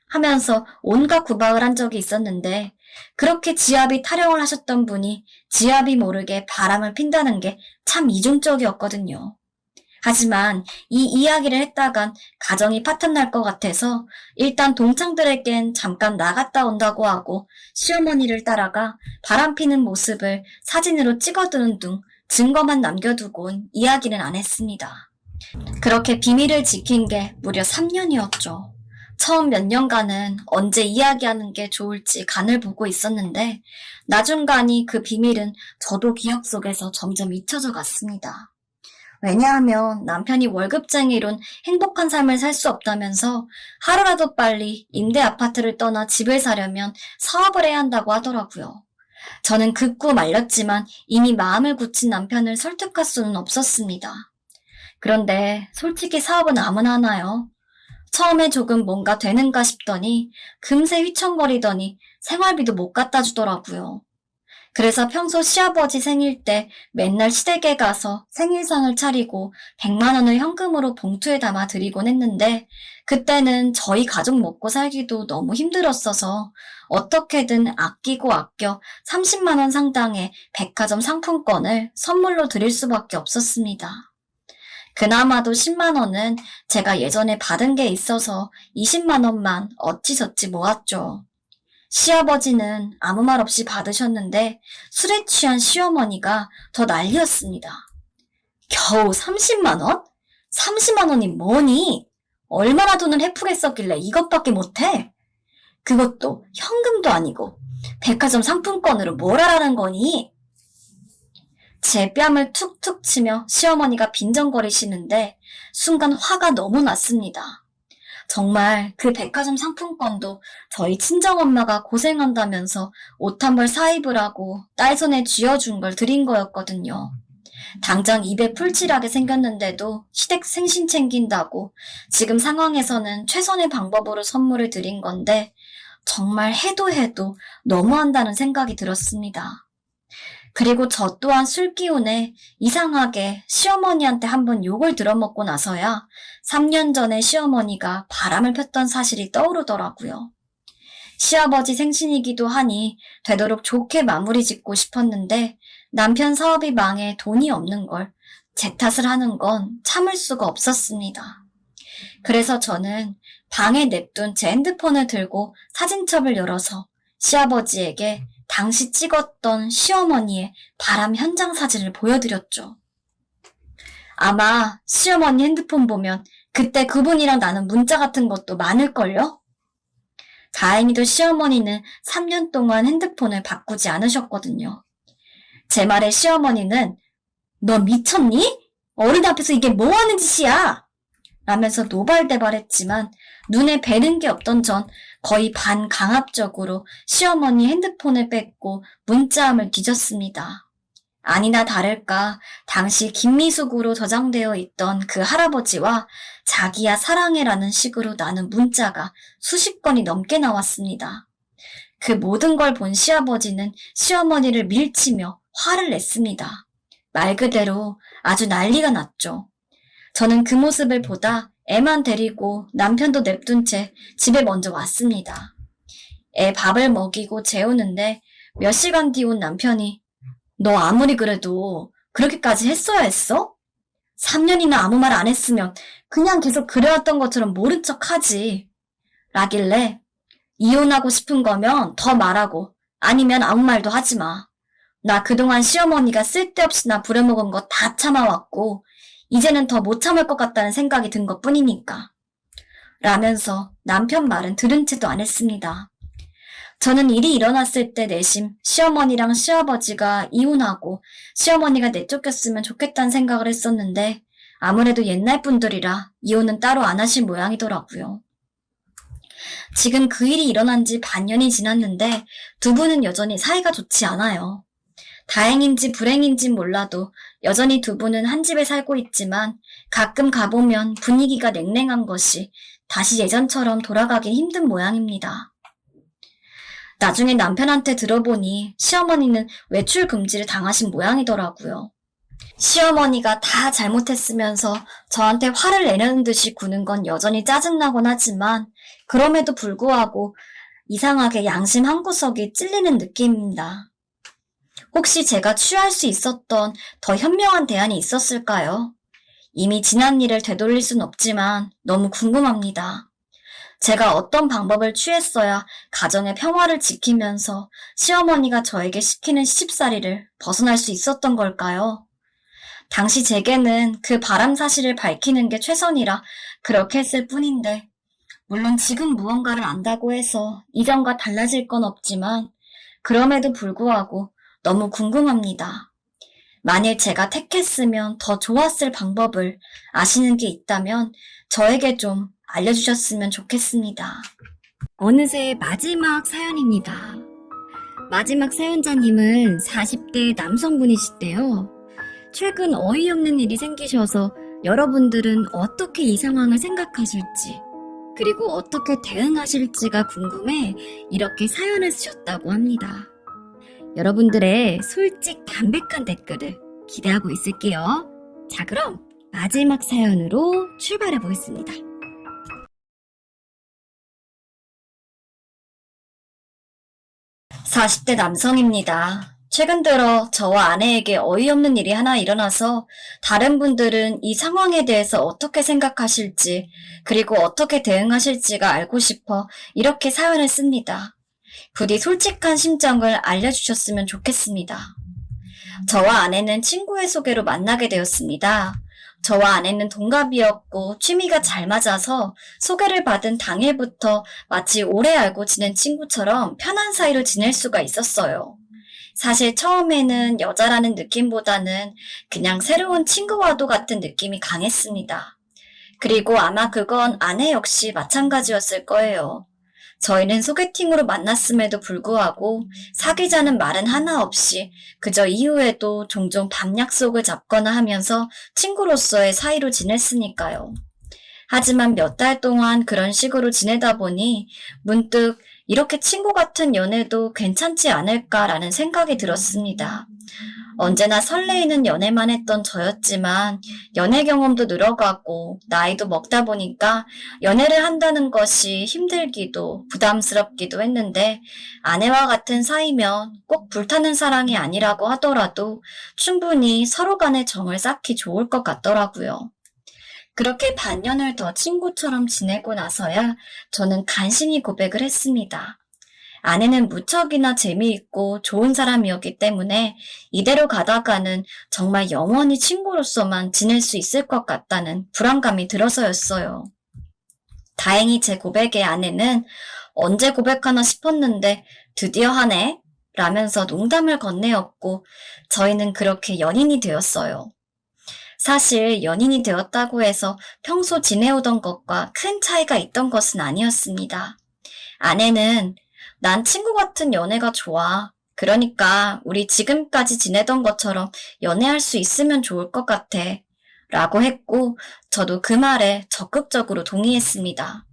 하면서 온갖 구박을 한 적이 있었는데 그렇게 지아비 타령을 하셨던 분이 지아비 모르게 바람을 핀다는 게 참 이중적이었거든요. 하지만 이 이야기를 했다간 가정이 파탄날 것 같아서 일단 동창들에겐 잠깐 나갔다 온다고 하고 시어머니를 따라가 바람피는 모습을 사진으로 찍어두는 등 증거만 남겨두곤 이야기는 안 했습니다. 그렇게 비밀을 지킨 게 무려 3년이었죠. 처음 몇 년간은 언제 이야기하는 게 좋을지 간을 보고 있었는데 나중간이 그 비밀은 저도 기억 속에서 점점 잊혀져 갔습니다. 왜냐하면 남편이 월급쟁이론 행복한 삶을 살 수 없다면서 하루라도 빨리 임대 아파트를 떠나 집을 사려면 사업을 해야 한다고 하더라고요. 저는 극구 말렸지만 이미 마음을 굳힌 남편을 설득할 수는 없었습니다. 그런데 솔직히 사업은 아무나 하나요? 처음에 조금 뭔가 되는가 싶더니 금세 휘청거리더니 생활비도 못 갖다 주더라고요. 그래서 평소 시아버지 생일 때 맨날 시댁에 가서 생일상을 차리고 100만 원을 현금으로 봉투에 담아 드리곤 했는데 그때는 저희 가족 먹고 살기도 너무 힘들었어서 어떻게든 아끼고 아껴 30만 원 상당의 백화점 상품권을 선물로 드릴 수밖에 없었습니다. 그나마도 10만 원은 제가 예전에 받은 게 있어서 20만 원만 어찌저찌 모았죠. 시아버지는 아무 말 없이 받으셨는데 술에 취한 시어머니가 더 난리였습니다. 겨우 30만 원? 30만 원이 뭐니? 얼마나 돈을 헤프게 썼길래 이것밖에 못해? 그것도 현금도 아니고 백화점 상품권으로 뭘 하라는 거니? 제 뺨을 툭툭 치며 시어머니가 빈정거리시는데 순간 화가 너무 났습니다. 정말 그 백화점 상품권도 저희 친정엄마가 고생한다면서 옷 한 벌 사입으라고 딸 손에 쥐어준 걸 드린 거였거든요. 당장 입에 풀칠하게 생겼는데도 시댁 생신 챙긴다고 지금 상황에서는 최선의 방법으로 선물을 드린 건데 정말 해도 너무한다는 생각이 들었습니다. 그리고 저 또한 술 기운에 이상하게 시어머니한테 한번 욕을 들어먹고 나서야 3년 전에 시어머니가 바람을 폈던 사실이 떠오르더라고요. 시아버지 생신이기도 하니 되도록 좋게 마무리 짓고 싶었는데 남편 사업이 망해 돈이 없는 걸 제 탓을 하는 건 참을 수가 없었습니다. 그래서 저는 방에 냅둔 제 핸드폰을 들고 사진첩을 열어서 시아버지에게 당시 찍었던 시어머니의 바람 현장 사진을 보여드렸죠. 아마 시어머니 핸드폰 보면 그때 그분이랑 나눈 문자 같은 것도 많을걸요? 다행히도 시어머니는 3년 동안 핸드폰을 바꾸지 않으셨거든요. 제 말에 시어머니는 너 미쳤니? 어린 앞에서 이게 뭐 하는 짓이야? 라면서 노발대발했지만 눈에 뵈는 게 없던 전 거의 반강압적으로 시어머니 핸드폰을 뺏고 문자함을 뒤졌습니다. 아니나 다를까 당시 김미숙으로 저장되어 있던 그 할아버지와 자기야 사랑해라는 식으로 나눈 문자가 수십 건이 넘게 나왔습니다. 그 모든 걸 본 시아버지는 시어머니를 밀치며 화를 냈습니다. 말 그대로 아주 난리가 났죠. 저는 그 모습을 보다 애만 데리고 남편도 냅둔 채 집에 먼저 왔습니다. 애 밥을 먹이고 재우는데 몇 시간 뒤 온 남편이 너 아무리 그래도 그렇게까지 했어야 했어? 3년이나 아무 말 안 했으면 그냥 계속 그래왔던 것처럼 모른 척 하지. 라길래 이혼하고 싶은 거면 더 말하고 아니면 아무 말도 하지 마. 나 그동안 시어머니가 쓸데없이 나 부려먹은 거 다 참아왔고 이제는 더 못 참을 것 같다는 생각이 든 것뿐이니까. 라면서 남편 말은 들은 채도 안 했습니다. 저는 일이 일어났을 때 내심 시어머니랑 시아버지가 이혼하고 시어머니가 내쫓겼으면 좋겠다는 생각을 했었는데 아무래도 옛날 분들이라 이혼은 따로 안 하실 모양이더라고요. 지금 그 일이 일어난 지 반년이 지났는데 두 분은 여전히 사이가 좋지 않아요. 다행인지 불행인진 몰라도 여전히 두 분은 한 집에 살고 있지만 가끔 가보면 분위기가 냉랭한 것이 다시 예전처럼 돌아가긴 힘든 모양입니다. 나중에 남편한테 들어보니 시어머니는 외출 금지를 당하신 모양이더라고요. 시어머니가 다 잘못했으면서 저한테 화를 내려는 듯이 구는 건 여전히 짜증나곤 하지만 그럼에도 불구하고 이상하게 양심 한구석이 찔리는 느낌입니다. 혹시 제가 취할 수 있었던 더 현명한 대안이 있었을까요? 이미 지난 일을 되돌릴 순 없지만 너무 궁금합니다. 제가 어떤 방법을 취했어야 가정의 평화를 지키면서 시어머니가 저에게 시키는 시집살이를 벗어날 수 있었던 걸까요? 당시 제게는 그 바람 사실을 밝히는 게 최선이라 그렇게 했을 뿐인데 물론 지금 무언가를 안다고 해서 이전과 달라질 건 없지만 그럼에도 불구하고 너무 궁금합니다. 만일 제가 택했으면 더 좋았을 방법을 아시는 게 있다면 저에게 좀 알려주셨으면 좋겠습니다. 어느새 마지막 사연입니다. 마지막 사연자님은 40대 남성분이시대요. 최근 어이없는 일이 생기셔서 여러분들은 어떻게 이 상황을 생각하실지 그리고 어떻게 대응하실지가 궁금해 이렇게 사연을 쓰셨다고 합니다. 여러분들의 솔직 담백한 댓글을 기대하고 있을게요. 자, 그럼 마지막 사연으로 출발해 보겠습니다. (40대) 남성입니다. 최근 들어 저와 아내에게 어이없는 일이 하나 일어나서 다른 분들은 이 상황에 대해서 어떻게 생각하실지 그리고 어떻게 대응하실지가 알고 싶어 이렇게 사연을 씁니다. 부디 솔직한 심정을 알려주셨으면 좋겠습니다. 저와 아내는 친구의 소개로 만나게 되었습니다. 저와 아내는 동갑이었고 취미가 잘 맞아서 소개를 받은 당일부터 마치 오래 알고 지낸 친구처럼 편한 사이로 지낼 수가 있었어요. 사실 처음에는 여자라는 느낌보다는 그냥 새로운 친구와도 같은 느낌이 강했습니다. 그리고 아마 그건 아내 역시 마찬가지였을 거예요. 저희는 소개팅으로 만났음에도 불구하고 사귀자는 말은 하나 없이 그저 이후에도 종종 밤 약속을 잡거나 하면서 친구로서의 사이로 지냈으니까요. 하지만 몇 달 동안 그런 식으로 지내다 보니 문득 이렇게 친구 같은 연애도 괜찮지 않을까라는 생각이 들었습니다. 언제나 설레이는 연애만 했던 저였지만 연애 경험도 늘어가고 나이도 먹다 보니까 연애를 한다는 것이 힘들기도 부담스럽기도 했는데 아내와 같은 사이면 꼭 불타는 사랑이 아니라고 하더라도 충분히 서로 간의 정을 쌓기 좋을 것 같더라고요. 그렇게 반년을 더 친구처럼 지내고 나서야 저는 간신히 고백을 했습니다. 아내는 무척이나 재미있고 좋은 사람이었기 때문에 이대로 가다가는 정말 영원히 친구로서만 지낼 수 있을 것 같다는 불안감이 들어서였어요. 다행히 제 고백에 아내는 언제 고백하나 싶었는데 드디어 하네? 라면서 농담을 건네었고 저희는 그렇게 연인이 되었어요. 사실 연인이 되었다고 해서 평소 지내오던 것과 큰 차이가 있던 것은 아니었습니다. 아내는 난 친구 같은 연애가 좋아. 그러니까 우리 지금까지 지내던 것처럼 연애할 수 있으면 좋을 것 같아. 라고 했고 저도 그 말에 적극적으로 동의했습니다.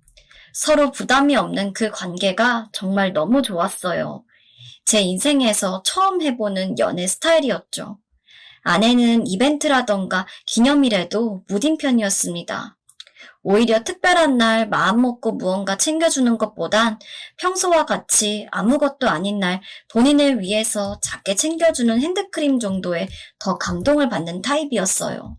서로 부담이 없는 그 관계가 정말 너무 좋았어요. 제 인생에서 처음 해보는 연애 스타일이었죠. 아내는 이벤트라던가 기념일에도 무딘 편이었습니다. 오히려 특별한 날 마음먹고 무언가 챙겨주는 것보단 평소와 같이 아무것도 아닌 날 본인을 위해서 작게 챙겨주는 핸드크림 정도에 더 감동을 받는 타입이었어요.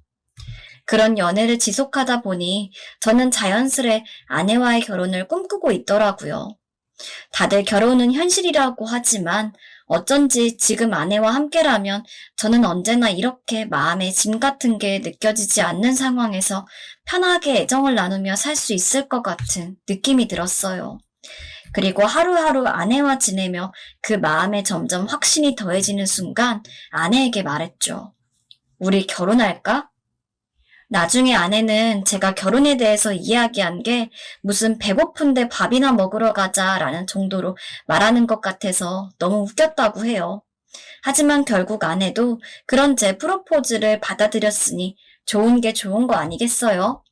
그런 연애를 지속하다 보니 저는 자연스레 아내와의 결혼을 꿈꾸고 있더라고요. 다들 결혼은 현실이라고 하지만 어쩐지 지금 아내와 함께라면 저는 언제나 이렇게 마음에 짐 같은 게 느껴지지 않는 상황에서 편하게 애정을 나누며 살 수 있을 것 같은 느낌이 들었어요. 그리고 하루하루 아내와 지내며 그 마음에 점점 확신이 더해지는 순간 아내에게 말했죠. 우리 결혼할까? 나중에 아내는 제가 결혼에 대해서 이야기한 게 무슨 배고픈데 밥이나 먹으러 가자라는 정도로 말하는 것 같아서 너무 웃겼다고 해요. 하지만 결국 아내도 그런 제 프로포즈를 받아들였으니 좋은 게 좋은 거 아니겠어요?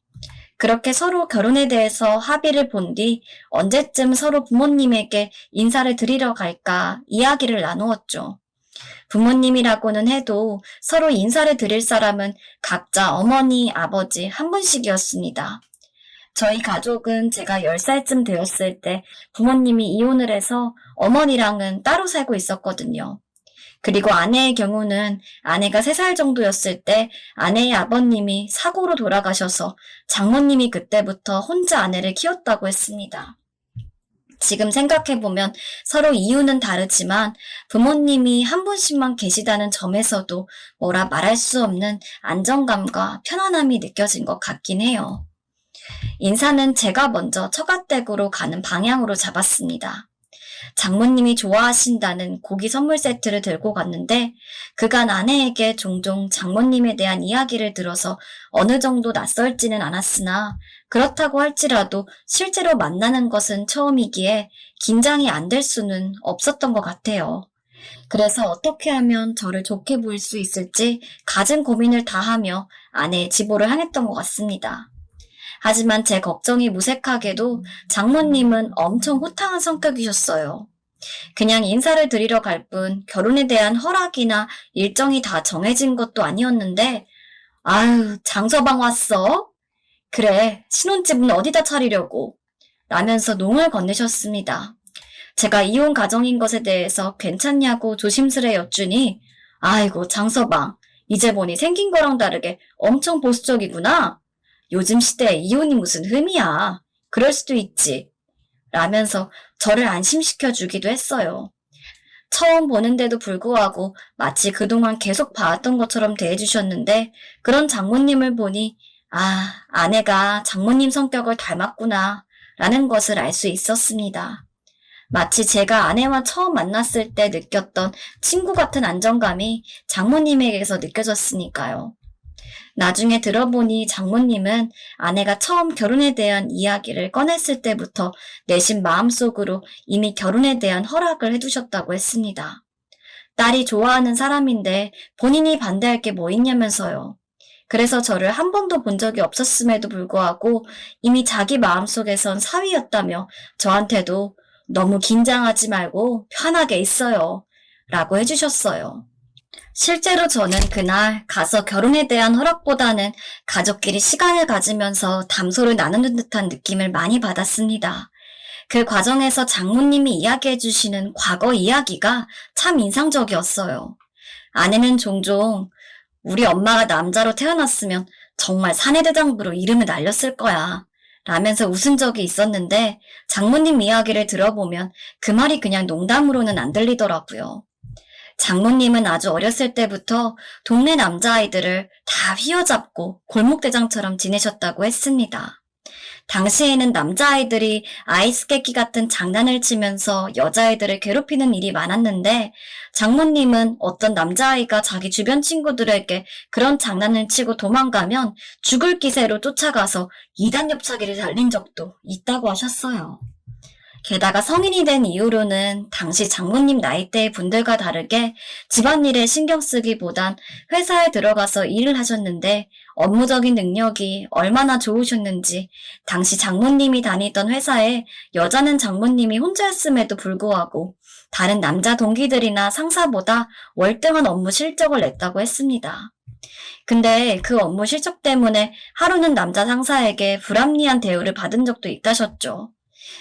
그렇게 서로 결혼에 대해서 합의를 본 뒤 언제쯤 서로 부모님에게 인사를 드리러 갈까 이야기를 나누었죠. 부모님이라고는 해도 서로 인사를 드릴 사람은 각자 어머니, 아버지 한 분씩이었습니다. 저희 가족은 제가 10살쯤 되었을 때 부모님이 이혼을 해서 어머니랑은 따로 살고 있었거든요. 그리고 아내의 경우는 아내가 3살 정도였을 때 아내의 아버님이 사고로 돌아가셔서 장모님이 그때부터 혼자 아내를 키웠다고 했습니다. 지금 생각해보면 서로 이유는 다르지만 부모님이 한 분씩만 계시다는 점에서도 뭐라 말할 수 없는 안정감과 편안함이 느껴진 것 같긴 해요. 인사는 제가 먼저 처갓댁으로 가는 방향으로 잡았습니다. 장모님이 좋아하신다는 고기 선물 세트를 들고 갔는데 그간 아내에게 종종 장모님에 대한 이야기를 들어서 어느 정도 낯설지는 않았으나 그렇다고 할지라도 실제로 만나는 것은 처음이기에 긴장이 안 될 수는 없었던 것 같아요. 그래서 어떻게 하면 저를 좋게 보일 수 있을지 갖은 고민을 다하며 아내의 집으로 향했던 것 같습니다. 하지만 제 걱정이 무색하게도 장모님은 엄청 호탕한 성격이셨어요. 그냥 인사를 드리러 갈 뿐 결혼에 대한 허락이나 일정이 다 정해진 것도 아니었는데 아유, 장서방 왔어? 그래, 신혼집은 어디다 차리려고? 라면서 농을 건네셨습니다. 제가 이혼 가정인 것에 대해서 괜찮냐고 조심스레 여쭈니 아이고, 장서방, 이제 보니 생긴 거랑 다르게 엄청 보수적이구나. 요즘 시대에 이혼이 무슨 흠이야. 그럴 수도 있지. 라면서 저를 안심시켜 주기도 했어요. 처음 보는데도 불구하고 마치 그동안 계속 봐왔던 것처럼 대해주셨는데 그런 장모님을 보니 아, 아내가 장모님 성격을 닮았구나 라는 것을 알 수 있었습니다. 마치 제가 아내와 처음 만났을 때 느꼈던 친구 같은 안정감이 장모님에게서 느껴졌으니까요. 나중에 들어보니 장모님은 아내가 처음 결혼에 대한 이야기를 꺼냈을 때부터 내심 마음속으로 이미 결혼에 대한 허락을 해두셨다고 했습니다. 딸이 좋아하는 사람인데 본인이 반대할 게 뭐 있냐면서요. 그래서 저를 한 번도 본 적이 없었음에도 불구하고 이미 자기 마음속에선 사위였다며 저한테도 너무 긴장하지 말고 편하게 있어요. 라고 해주셨어요. 실제로 저는 그날 가서 결혼에 대한 허락보다는 가족끼리 시간을 가지면서 담소를 나누는 듯한 느낌을 많이 받았습니다. 그 과정에서 장모님이 이야기해 주시는 과거 이야기가 참 인상적이었어요. 아내는 종종 우리 엄마가 남자로 태어났으면 정말 사내대장부로 이름을 날렸을 거야 라면서 웃은 적이 있었는데 장모님 이야기를 들어보면 그 말이 그냥 농담으로는 안 들리더라고요. 장모님은 아주 어렸을 때부터 동네 남자아이들을 다 휘어잡고 골목대장처럼 지내셨다고 했습니다. 당시에는 남자아이들이 아이스깨끼 같은 장난을 치면서 여자아이들을 괴롭히는 일이 많았는데 장모님은 어떤 남자아이가 자기 주변 친구들에게 그런 장난을 치고 도망가면 죽을 기세로 쫓아가서 이단 엽차기를 달린 적도 있다고 하셨어요. 게다가 성인이 된 이후로는 당시 장모님 나이대의 분들과 다르게 집안일에 신경 쓰기보단 회사에 들어가서 일을 하셨는데 업무적인 능력이 얼마나 좋으셨는지 당시 장모님이 다니던 회사에 여자는 장모님이 혼자였음에도 불구하고 다른 남자 동기들이나 상사보다 월등한 업무 실적을 냈다고 했습니다. 근데 그 업무 실적 때문에 하루는 남자 상사에게 불합리한 대우를 받은 적도 있다셨죠.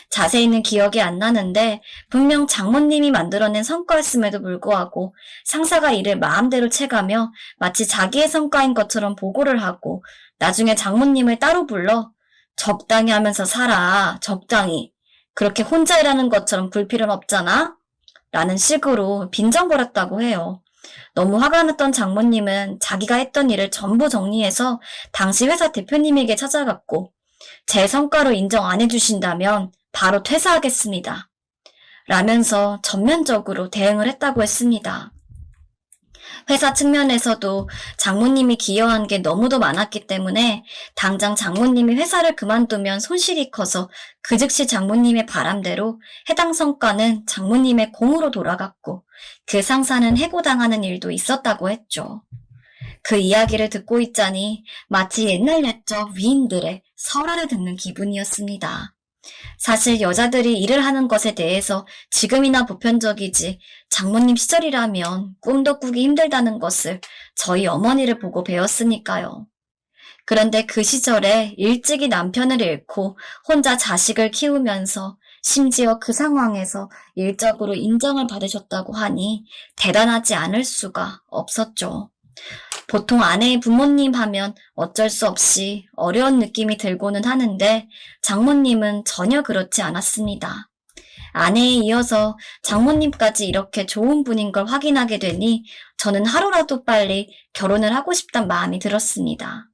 자세히는 기억이 안 나는데 분명 장모님이 만들어낸 성과였음에도 불구하고 상사가 이를 마음대로 채가며 마치 자기의 성과인 것처럼 보고를 하고 나중에 장모님을 따로 불러 적당히 하면서 살아, 적당히. 그렇게 혼자 일하는 것처럼 굴 필요는 없잖아? 라는 식으로 빈정거렸다고 해요. 너무 화가 났던 장모님은 자기가 했던 일을 전부 정리해서 당시 회사 대표님에게 찾아갔고 제 성과로 인정 안 해주신다면 바로 퇴사하겠습니다. 라면서 전면적으로 대응을 했다고 했습니다. 회사 측면에서도 장모님이 기여한 게 너무도 많았기 때문에 당장 장모님이 회사를 그만두면 손실이 커서 그 즉시 장모님의 바람대로 해당 성과는 장모님의 공으로 돌아갔고 그 상사는 해고당하는 일도 있었다고 했죠. 그 이야기를 듣고 있자니 마치 옛날 옛적 위인들의 설화를 듣는 기분이었습니다. 사실 여자들이 일을 하는 것에 대해서 지금이나 보편적이지 장모님 시절이라면 꿈도 꾸기 힘들다는 것을 저희 어머니를 보고 배웠으니까요. 그런데 그 시절에 일찍이 남편을 잃고 혼자 자식을 키우면서 심지어 그 상황에서 일적으로 인정을 받으셨다고 하니 대단하지 않을 수가 없었죠. 보통 아내의 부모님 하면 어쩔 수 없이 어려운 느낌이 들고는 하는데 장모님은 전혀 그렇지 않았습니다. 아내에 이어서 장모님까지 이렇게 좋은 분인 걸 확인하게 되니 저는 하루라도 빨리 결혼을 하고 싶단 마음이 들었습니다.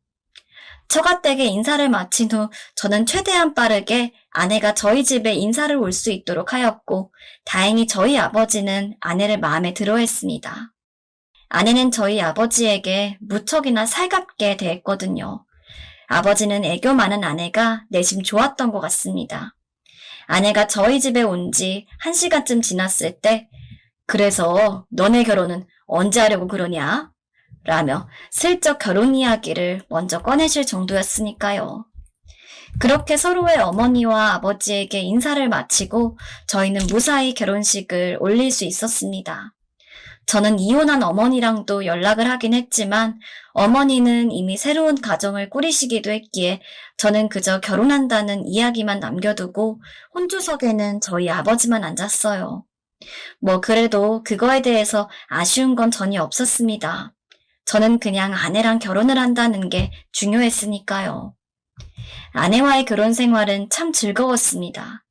처가댁에 인사를 마친 후 저는 최대한 빠르게 아내가 저희 집에 인사를 올 수 있도록 하였고 다행히 저희 아버지는 아내를 마음에 들어 했습니다. 아내는 저희 아버지에게 무척이나 살갑게 대했거든요. 아버지는 애교 많은 아내가 내심 좋았던 것 같습니다. 아내가 저희 집에 온 지 1시간쯤 지났을 때 그래서 너네 결혼은 언제 하려고 그러냐? 라며 슬쩍 결혼 이야기를 먼저 꺼내실 정도였으니까요. 그렇게 서로의 어머니와 아버지에게 인사를 마치고 저희는 무사히 결혼식을 올릴 수 있었습니다. 저는 이혼한 어머니랑도 연락을 하긴 했지만 어머니는 이미 새로운 가정을 꾸리시기도 했기에 저는 그저 결혼한다는 이야기만 남겨두고 혼주석에는 저희 아버지만 앉았어요. 그래도 그거에 대해서 아쉬운 건 전혀 없었습니다. 저는 그냥 아내랑 결혼을 한다는 게 중요했으니까요. 아내와의 결혼 생활은 참 즐거웠습니다.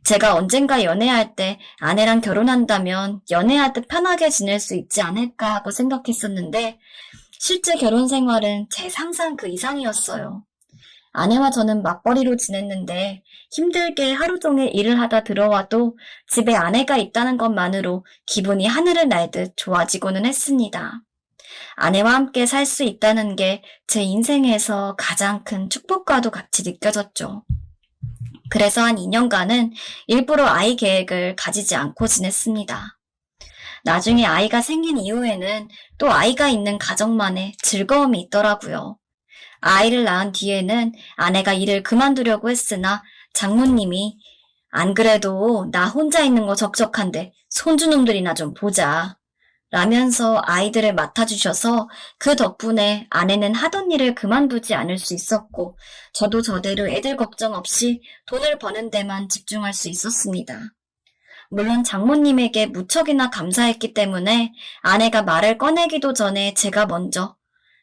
제가 언젠가 연애할 때 아내랑 결혼한다면 연애할 때 편하게 지낼 수 있지 않을까 하고 생각했었는데 실제 결혼 생활은 제 상상 그 이상이었어요. 아내와 저는 맞벌이로 지냈는데 힘들게 하루 종일 일을 하다 들어와도 집에 아내가 있다는 것만으로 기분이 하늘을 날듯 좋아지고는 했습니다. 아내와 함께 살 수 있다는 게 제 인생에서 가장 큰 축복과도 같이 느껴졌죠. 그래서 한 2년간은 일부러 아이 계획을 가지지 않고 지냈습니다. 나중에 아이가 생긴 이후에는 또 아이가 있는 가정만의 즐거움이 있더라고요. 아이를 낳은 뒤에는 아내가 일을 그만두려고 했으나 장모님이 안 그래도 나 혼자 있는 거 적적한데 손주놈들이나 좀 보자 라면서 아이들을 맡아주셔서 그 덕분에 아내는 하던 일을 그만두지 않을 수 있었고 저도 저대로 애들 걱정 없이 돈을 버는 데만 집중할 수 있었습니다. 물론 장모님에게 무척이나 감사했기 때문에 아내가 말을 꺼내기도 전에 제가 먼저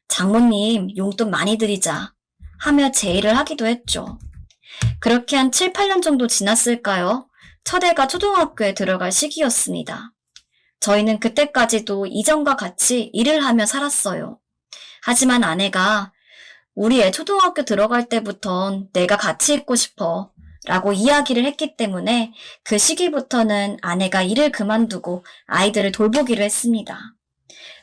장모님 용돈 많이 드리자 하며 제의를 하기도 했죠. 그렇게 한 7, 8년 정도 지났을까요? 첫애가 초등학교에 들어갈 시기였습니다. 저희는 그때까지도 이전과 같이 일을 하며 살았어요. 하지만 아내가 우리 애 초등학교 들어갈 때부턴 내가 같이 있고 싶어 라고 이야기를 했기 때문에 그 시기부터는 아내가 일을 그만두고 아이들을 돌보기로 했습니다.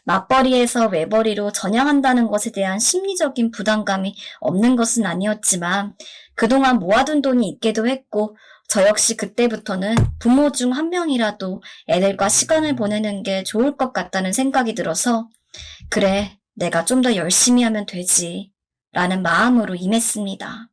맞벌이에서 외벌이로 전향한다는 것에 대한 심리적인 부담감이 없는 것은 아니었지만 그동안 모아둔 돈이 있기도 했고 저 역시 그때부터는 부모 중 한 명이라도 애들과 시간을 보내는 게 좋을 것 같다는 생각이 들어서 그래, 내가 좀 더 열심히 하면 되지 라는 마음으로 임했습니다.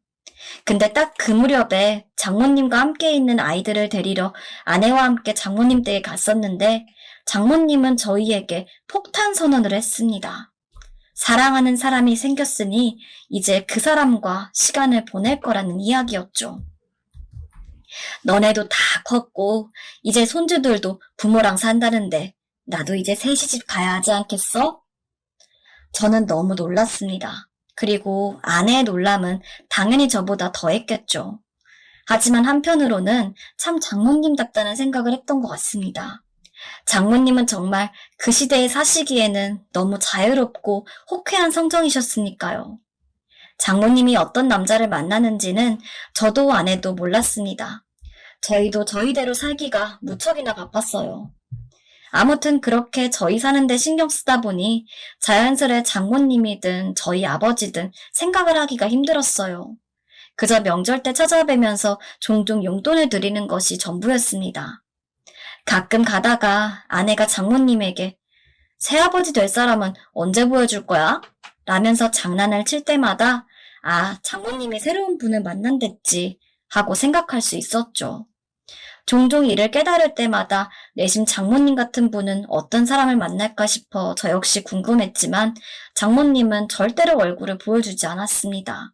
근데 딱 그 무렵에 장모님과 함께 있는 아이들을 데리러 아내와 함께 장모님 댁에 갔었는데 장모님은 저희에게 폭탄 선언을 했습니다. 사랑하는 사람이 생겼으니 이제 그 사람과 시간을 보낼 거라는 이야기였죠. 너네도 다 컸고 이제 손주들도 부모랑 산다는데 나도 이제 새 시집 가야 하지 않겠어? 저는 너무 놀랐습니다. 그리고 아내의 놀람은 당연히 저보다 더했겠죠. 하지만 한편으로는 참 장모님답다는 생각을 했던 것 같습니다. 장모님은 정말 그 시대에 사시기에는 너무 자유롭고 호쾌한 성정이셨으니까요. 장모님이 어떤 남자를 만나는지는 저도 아내도 몰랐습니다. 저희도 저희대로 살기가 무척이나 바빴어요. 아무튼 그렇게 저희 사는데 신경 쓰다 보니 자연스레 장모님이든 저희 아버지든 생각을 하기가 힘들었어요. 그저 명절 때 찾아뵈면서 종종 용돈을 드리는 것이 전부였습니다. 가끔 가다가 아내가 장모님에게 새아버지 될 사람은 언제 보여줄 거야? 라면서 장난을 칠 때마다 아, 장모님이 새로운 분을 만난댔지 하고 생각할 수 있었죠. 종종 이를 깨달을 때마다 내심 장모님 같은 분은 어떤 사람을 만날까 싶어 저 역시 궁금했지만 장모님은 절대로 얼굴을 보여주지 않았습니다.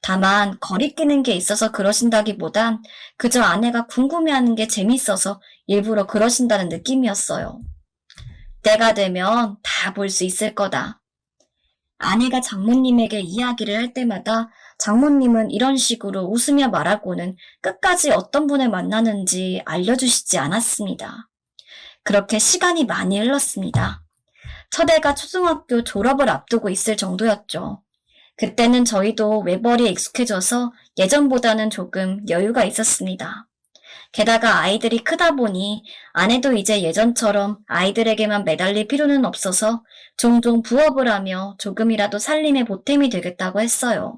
다만 거리끼는 게 있어서 그러신다기보단 그저 아내가 궁금해하는 게 재밌어서 일부러 그러신다는 느낌이었어요. 때가 되면 다 볼 수 있을 거다. 아내가 장모님에게 이야기를 할 때마다 장모님은 이런 식으로 웃으며 말하고는 끝까지 어떤 분을 만나는지 알려주시지 않았습니다. 그렇게 시간이 많이 흘렀습니다. 첫애가 초등학교 졸업을 앞두고 있을 정도였죠. 그때는 저희도 외벌이에 익숙해져서 예전보다는 조금 여유가 있었습니다. 게다가 아이들이 크다 보니 아내도 이제 예전처럼 아이들에게만 매달릴 필요는 없어서 종종 부업을 하며 조금이라도 살림에 보탬이 되겠다고 했어요.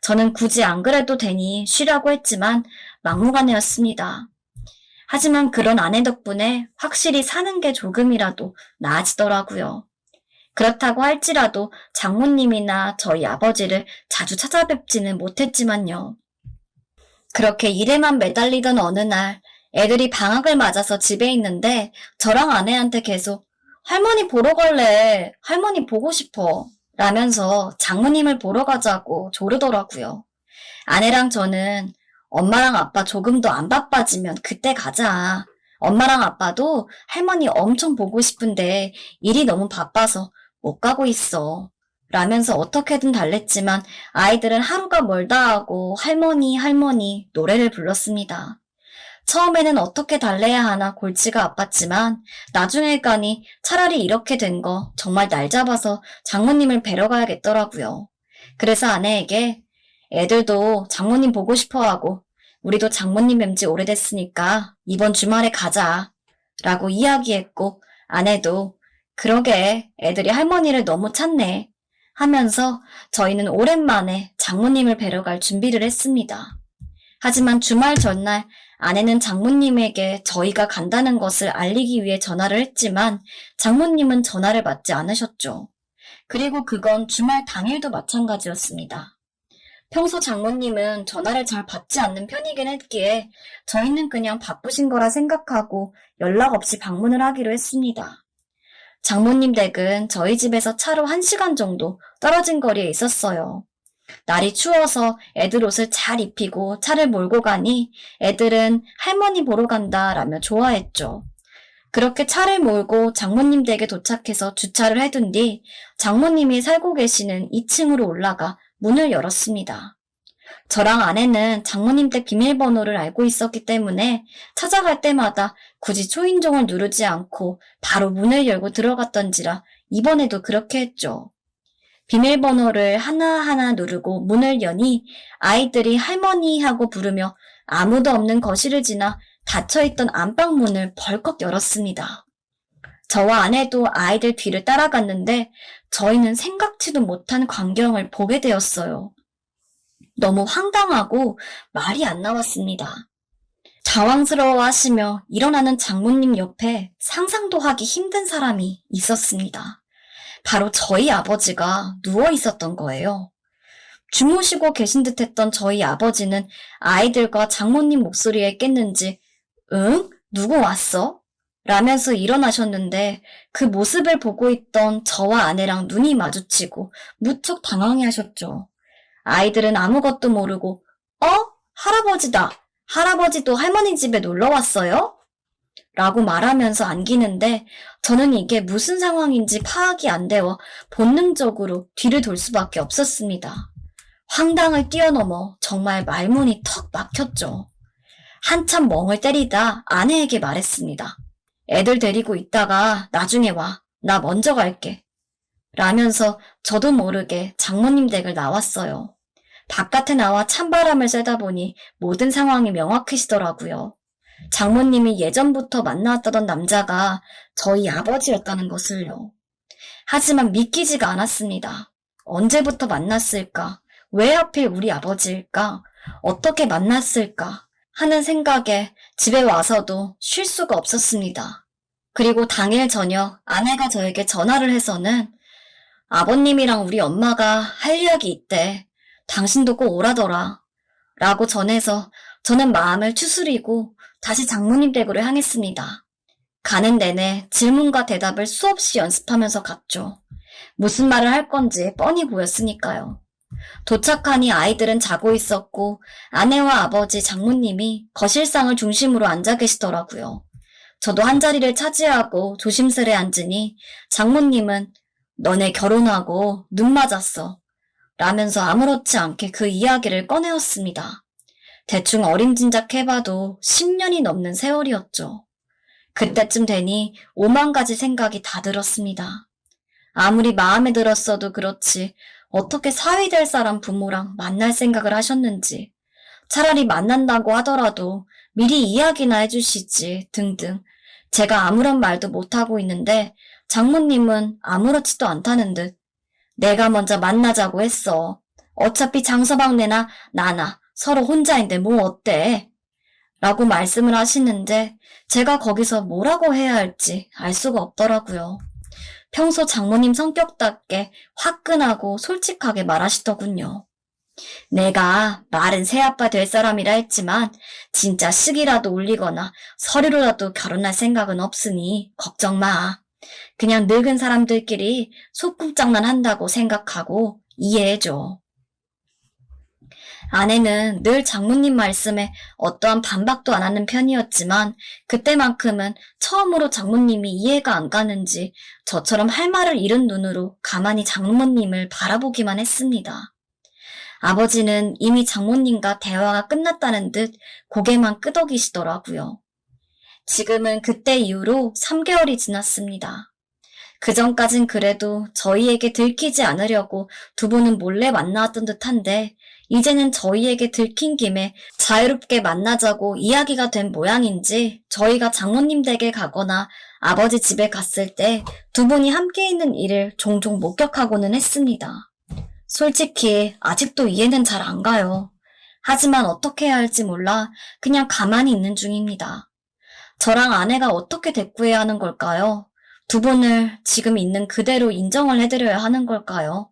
저는 굳이 안 그래도 되니 쉬라고 했지만 막무가내였습니다. 하지만 그런 아내 덕분에 확실히 사는 게 조금이라도 나아지더라고요. 그렇다고 할지라도 장모님이나 저희 아버지를 자주 찾아뵙지는 못했지만요. 그렇게 일에만 매달리던 어느 날 애들이 방학을 맞아서 집에 있는데 저랑 아내한테 계속 할머니 보러 갈래, 할머니 보고 싶어 라면서 장모님을 보러 가자고 조르더라고요. 아내랑 저는 엄마랑 아빠 조금 더 안 바빠지면 그때 가자. 엄마랑 아빠도 할머니 엄청 보고 싶은데 일이 너무 바빠서 못 가고 있어. 라면서 어떻게든 달랬지만 아이들은 하루가 멀다 하고 할머니 할머니 노래를 불렀습니다. 처음에는 어떻게 달래야 하나 골치가 아팠지만 나중에 가니 차라리 이렇게 된 거 정말 날 잡아서 장모님을 뵈러 가야겠더라고요. 그래서 아내에게 애들도 장모님 보고 싶어하고 우리도 장모님 뵌지 오래됐으니까 이번 주말에 가자 라고 이야기했고 아내도 그러게 애들이 할머니를 너무 찾네 하면서 저희는 오랜만에 장모님을 뵈러 갈 준비를 했습니다. 하지만 주말 전날 아내는 장모님에게 저희가 간다는 것을 알리기 위해 전화를 했지만 장모님은 전화를 받지 않으셨죠. 그리고 그건 주말 당일도 마찬가지였습니다. 평소 장모님은 전화를 잘 받지 않는 편이긴 했기에 저희는 그냥 바쁘신 거라 생각하고 연락 없이 방문을 하기로 했습니다. 장모님 댁은 저희 집에서 차로 1시간 정도 떨어진 거리에 있었어요. 날이 추워서 애들 옷을 잘 입히고 차를 몰고 가니 애들은 할머니 보러 간다라며 좋아했죠. 그렇게 차를 몰고 장모님 댁에 도착해서 주차를 해둔 뒤 장모님이 살고 계시는 2층으로 올라가 문을 열었습니다. 저랑 아내는 장모님 댁 비밀번호를 알고 있었기 때문에 찾아갈 때마다 굳이 초인종을 누르지 않고 바로 문을 열고 들어갔던지라 이번에도 그렇게 했죠. 비밀번호를 하나하나 누르고 문을 여니 아이들이 할머니 하고 부르며 아무도 없는 거실을 지나 닫혀있던 안방문을 벌컥 열었습니다. 저와 아내도 아이들 뒤를 따라갔는데 저희는 생각지도 못한 광경을 보게 되었어요. 너무 황당하고 말이 안 나왔습니다. 당황스러워 하시며 일어나는 장모님 옆에 상상도 하기 힘든 사람이 있었습니다. 바로 저희 아버지가 누워 있었던 거예요. 주무시고 계신 듯 했던 저희 아버지는 아이들과 장모님 목소리에 깼는지 응? 누구 왔어? 라면서 일어나셨는데 그 모습을 보고 있던 저와 아내랑 눈이 마주치고 무척 당황해 하셨죠. 아이들은 아무것도 모르고 할아버지다. 할아버지도 할머니 집에 놀러 왔어요? 라고 말하면서 안기는데 저는 이게 무슨 상황인지 파악이 안 되어 본능적으로 뒤를 돌 수밖에 없었습니다. 황당을 뛰어넘어 정말 말문이 턱 막혔죠. 한참 멍을 때리다 아내에게 말했습니다. 애들 데리고 있다가 나중에 와. 나 먼저 갈게. 라면서 저도 모르게 장모님 댁을 나왔어요. 바깥에 나와 찬바람을 쐬다 보니 모든 상황이 명확해지더라고요. 장모님이 예전부터 만나왔던 남자가 저희 아버지였다는 것을요. 하지만 믿기지가 않았습니다. 언제부터 만났을까? 왜 하필 우리 아버지일까? 어떻게 만났을까? 하는 생각에 집에 와서도 쉴 수가 없었습니다. 그리고 당일 저녁 아내가 저에게 전화를 해서는 아버님이랑 우리 엄마가 할 이야기 있대. 당신도 꼭 오라더라. 라고 전해서 저는 마음을 추스리고 다시 장모님 댁으로 향했습니다. 가는 내내 질문과 대답을 수없이 연습하면서 갔죠. 무슨 말을 할 건지 뻔히 보였으니까요. 도착하니 아이들은 자고 있었고 아내와 아버지 장모님이 거실상을 중심으로 앉아 계시더라고요. 저도 한 자리를 차지하고 조심스레 앉으니 장모님은 너네 결혼하고 눈 맞았어. 라면서 아무렇지 않게 그 이야기를 꺼내었습니다. 대충 어림짐작 해봐도 10년이 넘는 세월이었죠. 그때쯤 되니 5만 가지 생각이 다 들었습니다. 아무리 마음에 들었어도 그렇지 어떻게 사위 될 사람 부모랑 만날 생각을 하셨는지, 차라리 만난다고 하더라도 미리 이야기나 해주시지 등등 제가 아무런 말도 못하고 있는데 장모님은 아무렇지도 않다는 듯 내가 먼저 만나자고 했어. 어차피 장서방네나 나나 서로 혼자인데 뭐 어때? 라고 말씀을 하시는데 제가 거기서 뭐라고 해야 할지 알 수가 없더라고요. 평소 장모님 성격답게 화끈하고 솔직하게 말하시더군요. 내가 말은 새아빠 될 사람이라 했지만 진짜 식이라도 올리거나 서류로라도 결혼할 생각은 없으니 걱정 마. 그냥 늙은 사람들끼리 소꿉장난 한다고 생각하고 이해해줘. 아내는 늘 장모님 말씀에 어떠한 반박도 안 하는 편이었지만 그때만큼은 처음으로 장모님이 이해가 안 가는지 저처럼 할 말을 잃은 눈으로 가만히 장모님을 바라보기만 했습니다. 아버지는 이미 장모님과 대화가 끝났다는 듯 고개만 끄덕이시더라고요. 지금은 그때 이후로 3개월이 지났습니다. 그전까진 그래도 저희에게 들키지 않으려고 두 분은 몰래 만나왔던 듯한데 이제는 저희에게 들킨 김에 자유롭게 만나자고 이야기가 된 모양인지 저희가 장모님 댁에 가거나 아버지 집에 갔을 때 두 분이 함께 있는 일을 종종 목격하고는 했습니다. 솔직히 아직도 이해는 잘 안 가요. 하지만 어떻게 해야 할지 몰라 그냥 가만히 있는 중입니다. 저랑 아내가 어떻게 대꾸해야 하는 걸까요? 두 분을 지금 있는 그대로 인정을 해드려야 하는 걸까요?